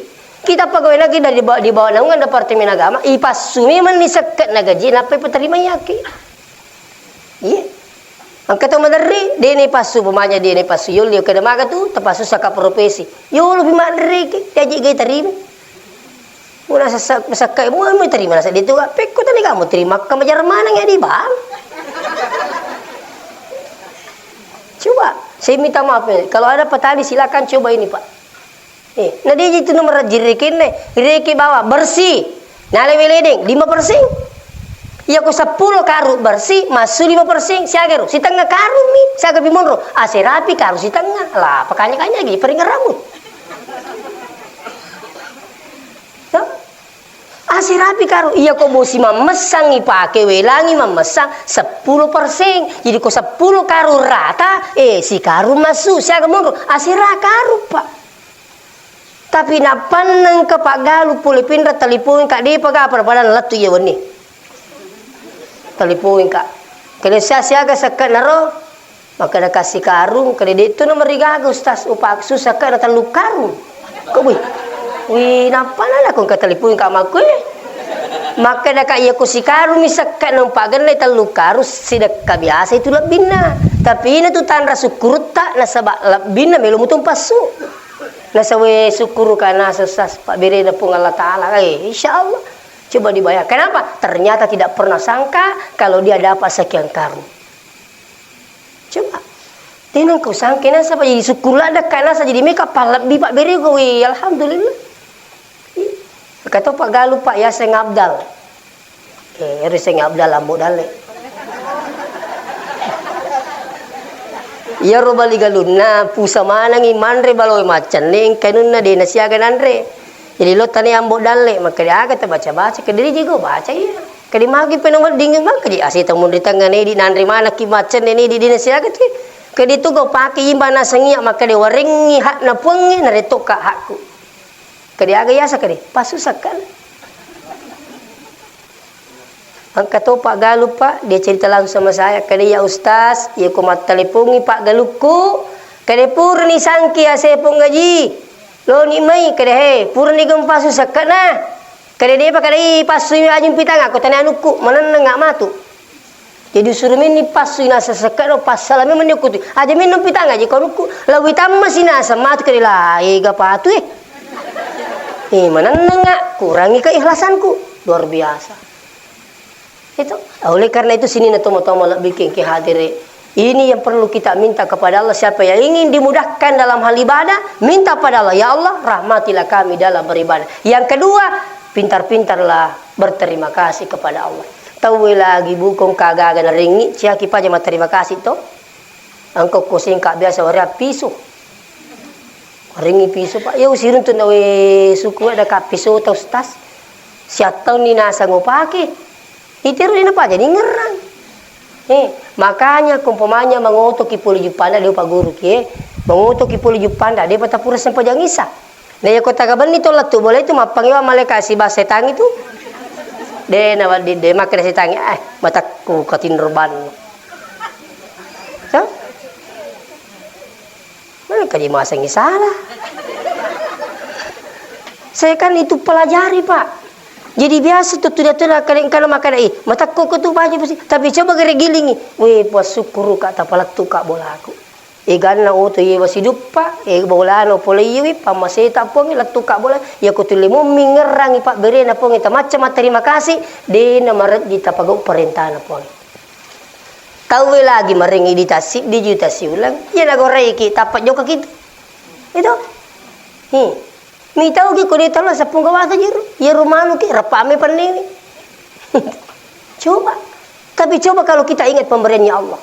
Speaker 1: Kita pegawai negeri dari di bawah naungan Departemen Agama. Ipas sumi menisekat nagaji napa peterima yaki. Iya. Angkat tu madari dene pasu pemanya dene pasu yul dia kada maga tu tepasu saka profesi. Yul lebih madari ki jadi gay terima. Mula sakai mau terima nasa itu gak peko tadi kamu terima kamu Jerman yang di bang. Coba saya minta maaf nih kalau ada petani silakan coba ini pak. Nah dia itu nomor jirikin nih reki bawa bersih. Nah leledeng 5%. Ya ko 10 karu bersih masuk 5% siagaru si tengah karu mi siaga bimonro aserapi karu si tengah lah pakanya gitu peringat rambut. Asirapi karu iya ko bosi mamesang ipake welangi mamesang 10%. Jadi ko 10 karu rata si karu masuk siaga monggo asira karu pak. Tapi napanang ke pak galu pule pindah telepon kak dia paga perpadan latu ya wani. Telepon kak. Kene siaga sekat naro maka ada kasih karung kene itu nomor 3 Ustaz upak susah kan telu karung. Kok wih, nampana kung katalipun ka makoy. Maka na kaya ko si karu misak ka ng paganay talo karu sidak kabiasa itu labin na. Tapi ina tu tanra sukurut ta nasa labin na may lumutong paso. Nasa we sukuru ka nasa sas pabiri na pong Allah Ta'ala. Insyaallah. Coba dibayar. Kenapa? Ternyata tidak pernah sangka kalau dia dapat sekian karu. Coba. Tinang ko sangka nasa pa jadi sukula da ka nasa jadi may kapalab di pak biri ko. Alhamdulillah. Kata Pak Galuh Pak ya saya ngabdal. Eri saya ngabdal ambo dale. Ya robali galuna pusa manang imanre baloy macan ning kanun na din siaga nanre. Jadi lo tani ambo dale maka dia kata baca-baca ke diri juga baca ya. Kadi magi penong dingin bang kadi asita mun di tangan ni di nanre mana ki macan ni di siaga tu. Kadi tu go paki imbana sengia maka dia waringi hak na puangi na retok ka hakku. Kadi aga yasa kadi pasusakan. Ang kato Pak Galuh Pak dia cerita langsung sama saya kadi ya Ustaz ya ko matelepongi Pak Galuhku kadi purni sangki ase gaji lo ni mai kadi he purni gem pasusakan na kadi dia kadi pasu ajun pitang aku tanya anuku mana ngak matu jadi suruh mini pasu nasa sekat pasalame menyukuti aja minum pitang aja ko nuku lawi tamma sinasa matu kadi la ega patu mana nengak kurangi keikhlasanku luar biasa itu oleh karena itu sini na tomo-tomo bikin ke hadir ini yang perlu kita minta kepada Allah siapa yang ingin dimudahkan dalam hal ibadah minta pada Allah ya Allah rahmatilah kami dalam beribadah yang kedua pintar-pintarlah berterima kasih kepada Allah tahu lagi bukong kagagan ringi siaki paja terima kasih to angko kusing kak biasa waria pisu ringi piso pak ya usirun tu nawe suku ada kapiso atau tas siatau ni nasa ngopake itiru ina pa jadi ngerang makanya kumpamanya mangoto ki puli jupana leo pak guru ki Mengutuk ipuli jupanda, dia patah pura sampai jangisa. Nah ya kota kaban itu latu boleh itu mapangiwa malaikat si basetang itu. De makan setang mataku katinurban. So? Mana kaji masang salah. Saya kan itu pelajari Pak. Jadi biasa tuh tidak kalau makan mataku tu banyak pasti. Tapi coba geregilingi. Weh pas syukur kata palatu kak bola aku. Ganna uto ye wasidup Pak. Bola no pole yewi pamaseta pongi latu kak bola. Ya kutuli mo mingerangi Pak berena pongi ta macam terima kasih de na maret di tapagaw perintah na pongi. Tahu lagi maringi di jutasi ulang. Ya nagorei ki tapat jo ka kitu. Itu. Mi tahu ki ko dito la sa punggawata jero. Ya rumano ki rapame panini. Coba. Tapi coba kalau kita ingat pemberiannya Allah.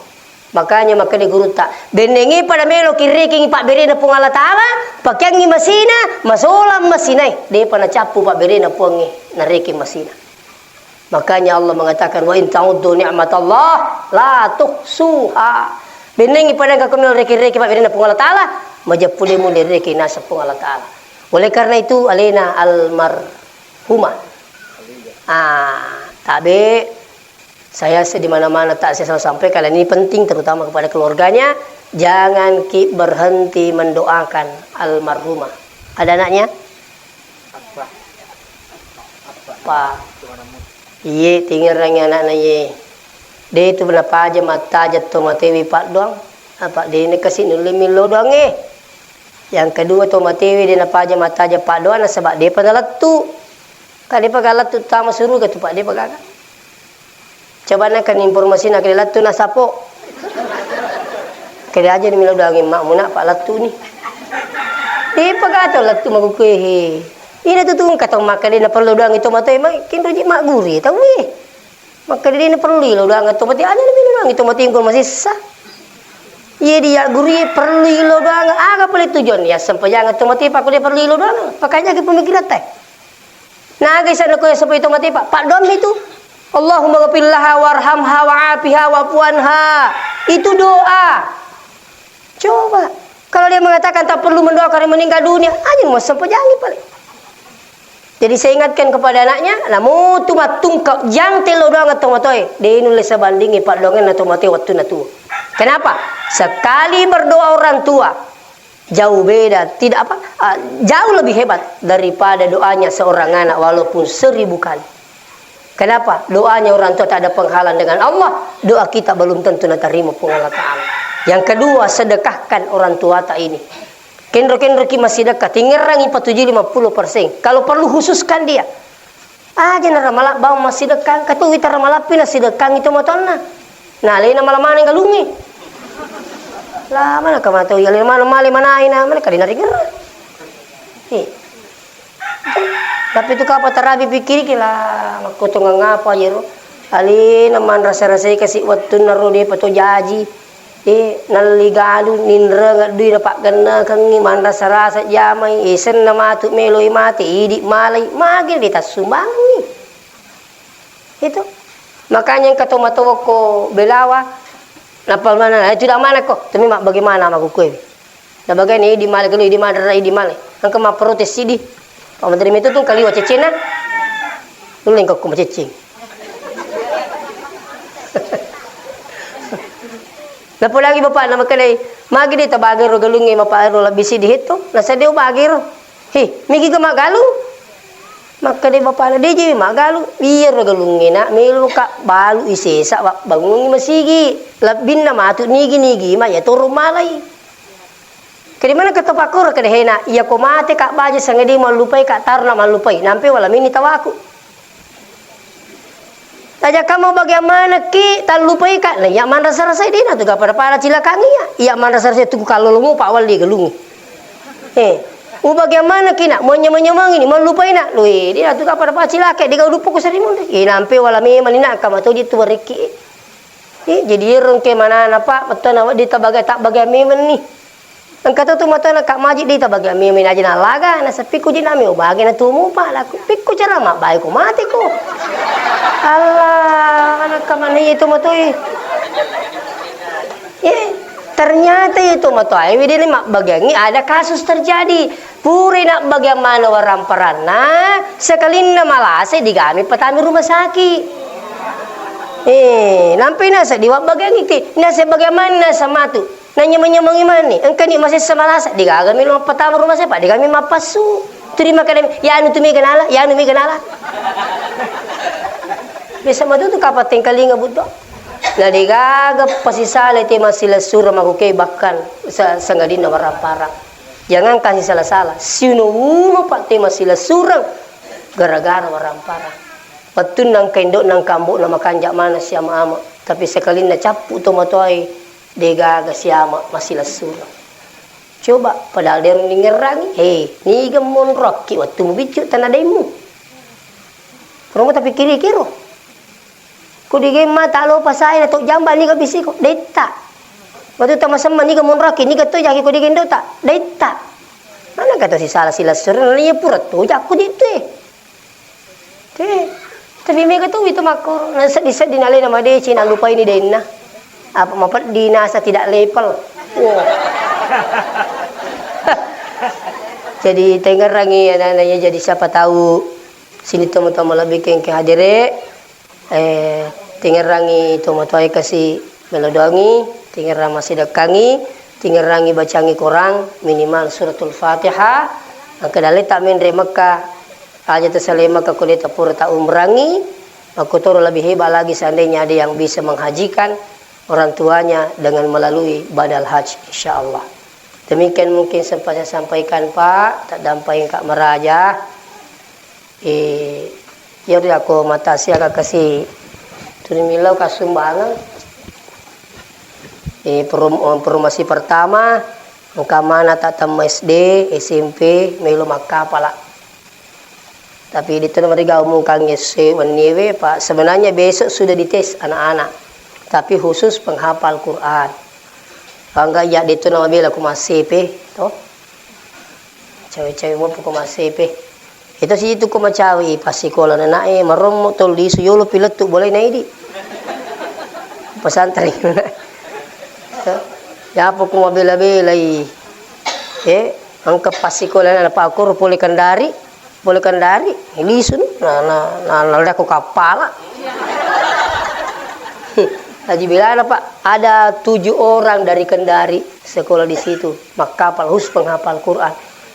Speaker 1: Makanya di guru tak benengi pada melo kiriking Pak Berena pung Allah Ta'ala pakiangi masina masolam masinai dia pada capu Pak Berena pungi nariki masina. Makanya Allah mengatakan wa in ta'uddu ni'matallah la tuhsuha. Benengi pada ka kumel reki-reki Pak Berena pung Allah Ta'ala majapule mu reki nasa pung Allah Ta'ala. Oleh karena itu alena almarhumah. Tabe saya di mana-mana tak saya selalu sampaikan ini penting terutama kepada keluarganya, jangan berhenti mendoakan almarhumah. Ada anaknya? Apa? Iya, tinggal orangnya anak-anak ye. Dia itu berapa aja mata jatuh matewi Pak doang. Apa dia ini kasih nulimilo doang Yang kedua tuh matewi dia apa aja mata aja Pak doang sebab dia pada letu. Kali pakai letu tama suruh ke tu Pak dia pakai. Coba kan informasi nak kena latu nasapo. Kena aja ni mila udah mak muna Pak latu ni. Pagato latu magukuhe. Ina tutung katong makan dia perlu doang itu mata emang kin ruji mak guri tahu ni. Maka dia perlu lo doang itu mati ada ni doang itu mati informasi sah. Iya dia guri perlu lo doang aga boleh tujuan ya sampai jangan itu mati Pak dia perlu lo doang. Pakainya ke pemikiran teh. Nah guys ada ko sampai itu mati Pak dom itu. Allahumma ghfirlaha warhamha wa'afiha wa'fuanha. Itu doa. Coba. Kalau dia mengatakan tak perlu mendoakan yang meninggal dunia, aja mau sampai jangan paling. Jadi saya ingatkan kepada anaknya, namu tu matung kau jang telo doang atau matoi. Dia nulis sebandingi Pak dongen atau mati waktu natu. Kenapa? Sekali berdoa orang tua jauh beda, tidak apa? Jauh lebih hebat daripada doanya seorang anak walaupun 1000 kali. Kenapa? Doanya orang tua tak ada penghalang dengan Allah. Doa kita belum tentu nak terima pun Allah Ta'ala. Yang kedua, sedekahkan orang tua tak ini. Kendro-kendro ki masih dekat. Tinggerangi 50%. Kalau perlu khususkan dia. Jangan ramalap bau masih dekat. Kata kita ramalapin masih dekat itu motonna. Nah, lain malam-malam yang galungi. Lah mana kamu tahu ya malam-malam mana ina mana kali nari gerah. Tapi itu kapa tarabi pikir kila aku tu ngapa jero ali naman rasa-rasa kasih waktu narode pato jaji naligalu ninra ngadui dapat kena kangi man rasa-rasa jamai isen nama tu meloi mati idik malai magin kita sumbangi itu makanya yang kata matoko belawa napal mana tidak mana kok tapi mak bagaimana mak kue nah bagaimana idi malai kalau idi madara idi malai angka mak protes sidi Pak Menteri itu tuh kali wajah Cina, lu lengkap ku macecing. Lepas lagi bapak nama kedai, magi dia tabagero galungi maparo labisi di itu, nasa dia bagero. Migi ke magalu. Maka dia bapak dia jadi magalu, biar galungi nak melu kak balu isesa bangungi masigi, labin nama tu nigi mah ya turun malai. Kadi mana kata pakor kada hena ia ko mate kak baje sangedi malupai kak tarna malupai nampe wala mini tawaku taja kamu bagaimana ki tak lupai kak lah ya man rasa-rasa dina tu pada para cilakangi ya man rasa-rasa tu kalau lumu pak wal dia gelungi bagaimana ki nak menyemangi ni malupai nak lui dia tu pada para cilake dia lupa ko sarimun nampe wala mi malina kamu tu dia tu reki jadi rong ke mana napa betul awak ditabagai tak bagai memen ni angkata tu mata nak majid di tabagi amin aja na laga na sa piku jina mi ubagi na tumu pa la piku cara mak baik ko mati ko Allah anak kamane itu matoy Ternyata itu matoai ini mak bagiangi ada kasus terjadi. Puri nak bagaimana waram perana sekalin na malase digami petani rumah sakit. Nampi nasa diwak bagiangi ti nasa bagaimana sama tu. Nanya menyemang imani. Engkau ni masih semalasa digami rumah petani rumah sakit digami mapasu. Terima kadang ya anu tu mi kenala, ya anu mi kenala. Bisa matu tu kapat tingkalinga budak. Na digagap pasisala iti masila sura makukay bakkan sa sangadina warapara. Jangan kasih salah-salah. Sino uno pa ti masila surang gara-gara warampara. Patun nang kaindok nang kambo na makanja mana siya maama. Tapi sekali na capu to matoy digaga siya masila surang. Coba padahal dia ngerangi. Ni gamon rocky waktu mo bicu tanaday mo. Pero mo tapi kiri-kiro. Kudigay mata lo pasay na to jamba ni ka bisiko data. Waktu tamasama ni ka monraki ni ka to jaki kudigay dota data. Mana kata si salah sila sura ni purat to jaku dito tapi mega to itu makor nasa disa dinalay na made cina lupa ini denna. Apa mapat dinasa tidak level. Jadi tengah rangi anak-anaknya jadi siapa tahu sini temu-temu lebih ke hadire tinggal rangi tomatoi kasih melodangi, tinggal rama sidakangi, tinggal rangi bacangi korang minimal suratul Fatihah. Ang kadali tamin re Mekah aja tersalema ke kulit pura tak umrangi. Aku turu lebih hebat lagi seandainya ada yang bisa menghajikan orang tuanya dengan melalui badal haji insyaallah. Demikian mungkin sempat saya sampaikan Pak, tak dampai Kak Meraja. Ya aku mata siaga kasih Tunimilau kasumbangan promosi pertama mana tatam SD SMP melo makapala tapi dito na marigaw mong kang waniwe Pak sebenarnya besok sudah dites anak-anak tapi khusus penghafal Quran enggak ya dito na mabila kumasepe to cewek-cewek mo kumasepe itu sih itu kumacawi pas sekolah na nae marom mo tol di suyolo pilet tu boleh na idi pesantren ya po kumabila-bila ang pas sekolah na pa ako boleh kendari lisun na nalda ko kapala Haji bilang Pak ada 7 orang dari Kendari sekolah di situ makapal khusus penghafal Quran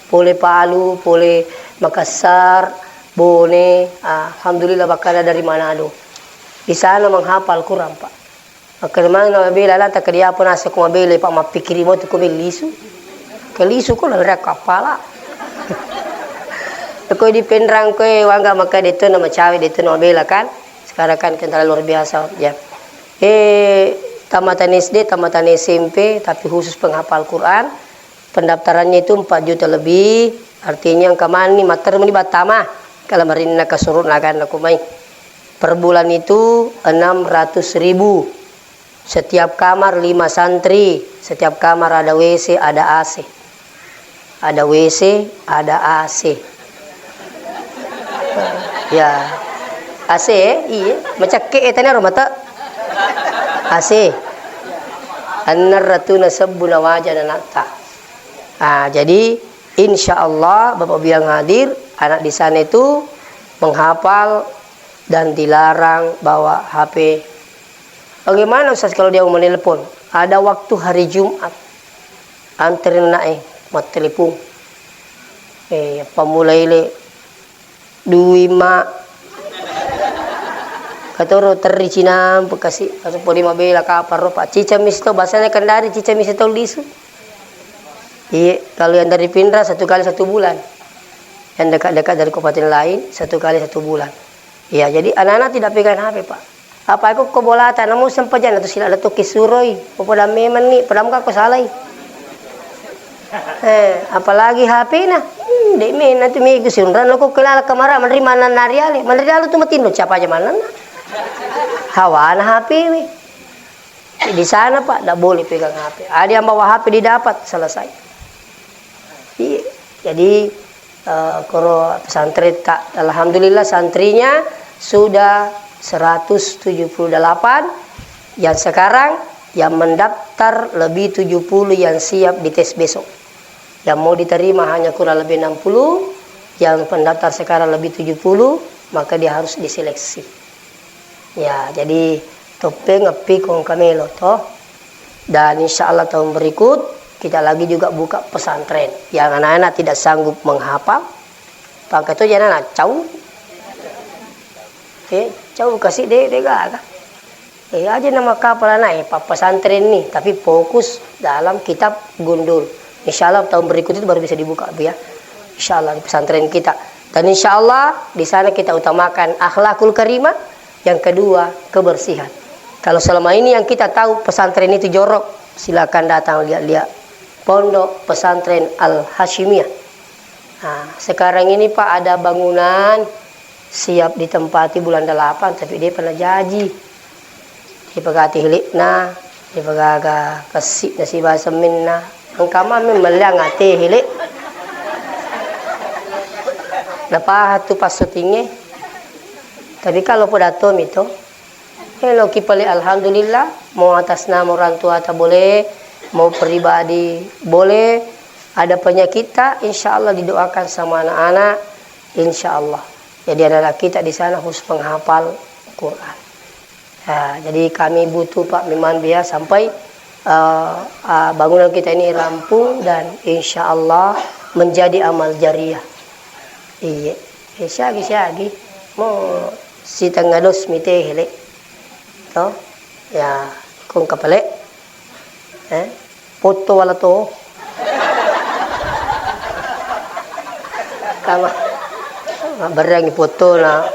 Speaker 1: boleh Palu boleh Makassar, Bone, alhamdulillah bakal dari Manado. Di sana menghafal Quran Pak. Kemana nabila lah tak dia pun asa ko mabila Pak mapikiri mo to ko lisu. Kelisu ko lang rek kapala. Ako di penrang ko wangga maka dito na macawi dito na mabila kan. Sekarang kan kental luar biasa ya. Tamatan SD, tamatan SMP tapi khusus penghafal Quran. Pendaftarannya itu 4 juta lebih. Artinya yang kamani mater meni batama kalau marina kasurut nakan aku mai per bulan itu 600.000 setiap kamar 5 santri setiap kamar ada WC ada AC ada WC ada AC ya AC iya macam ke etana rumah tak AC annarratuna sabbuna wajana nata jadi insya Allah Bapak Ibu yang hadir anak di sana itu menghafal dan dilarang bawa HP. Bagaimana Ustaz kalau dia mau menelpon? Ada waktu hari Jumat anterin naik mat telepon. Pamulai le duima katoro terri Cina bekasi atau poli mabela kapar Pak cica misto bahasanya Kendari cica misto lisu. Iya, kalau yang dari Pindra 1 kali 1 bulan. Yang dekat-dekat dari kabupaten lain 1 kali 1 bulan. Iya, jadi anak-anak tidak pegang HP, Pak. Apa aku kebolatan, namun sempat jangan atau sila dato kisuroi. Pada memang nih, padam ka ko salay. Apalagi HP na. Dek men nanti mi kusunran aku kelala kamara menerima nariale. Manariale tu matino siapa aja mana. Hawa na HP we. Di sana Pak, tidak boleh pegang HP. Ada yang bawa HP didapat, selesai. Jadi kalau pesantren tak, alhamdulillah santrinya sudah 178 yang sekarang Yang mendaftar lebih 70 yang siap dites besok. Yang mau diterima hanya kurang lebih 60. Yang pendaftar sekarang lebih 70, maka dia harus diseleksi. Ya, jadi topeng ngepi kong kamelo toh. Dan insya Allah tahun berikut kita lagi juga buka pesantren. Yang anak-anak tidak sanggup menghafal, pakai itu jangan anak cau. Cau kasih deh gak. Aja nama kapal anak pesantren nih, tapi fokus dalam kitab gundul. Insya Allah tahun berikut itu baru bisa dibuka, Bu ya. Insya Allah di pesantren kita. Dan insya Allah di sana kita utamakan akhlakul karimah. Yang kedua, kebersihan. Kalau selama ini yang kita tahu pesantren itu jorok, silakan datang lihat-lihat pondok pesantren Al-Hashimiyah. Nah, sekarang ini Pak ada bangunan siap ditempati bulan 8, tapi dia pernah janji. Dia pegati hilikna, dia pegaga kasih nasi bahasa minna. Angkama memelang ate hilik. Dapat tu pas syutingnya. Tapi kalau pedatom itu, kalau kipali alhamdulillah, mau atas nama orang tua tak boleh, mau pribadi boleh, ada penyakit tak, insya Allah didoakan sama anak-anak, insya Allah. Jadi anak-anak kita di sana harus menghafal Quran. Nah, jadi kami butuh Pak Miman biar sampai bangunan kita ini rampung dan insya Allah menjadi amal jariah. Iya, siagi mau si tenggados mite hele, to, ya kung kapale, foto wala to, kama, barang foto na,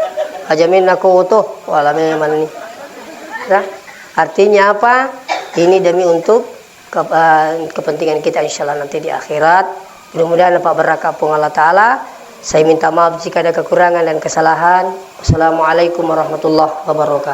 Speaker 1: ajamin ako to, wala memang ni, nah, artinya apa? Ini demi untuk kepentingan kita insya Allah nanti di akhirat. Mudah-mudahan Pak berkah Allah Ta'ala. Saya minta maaf jika ada kekurangan dan kesalahan. Wassalamualaikum warahmatullahi wabarakatuh.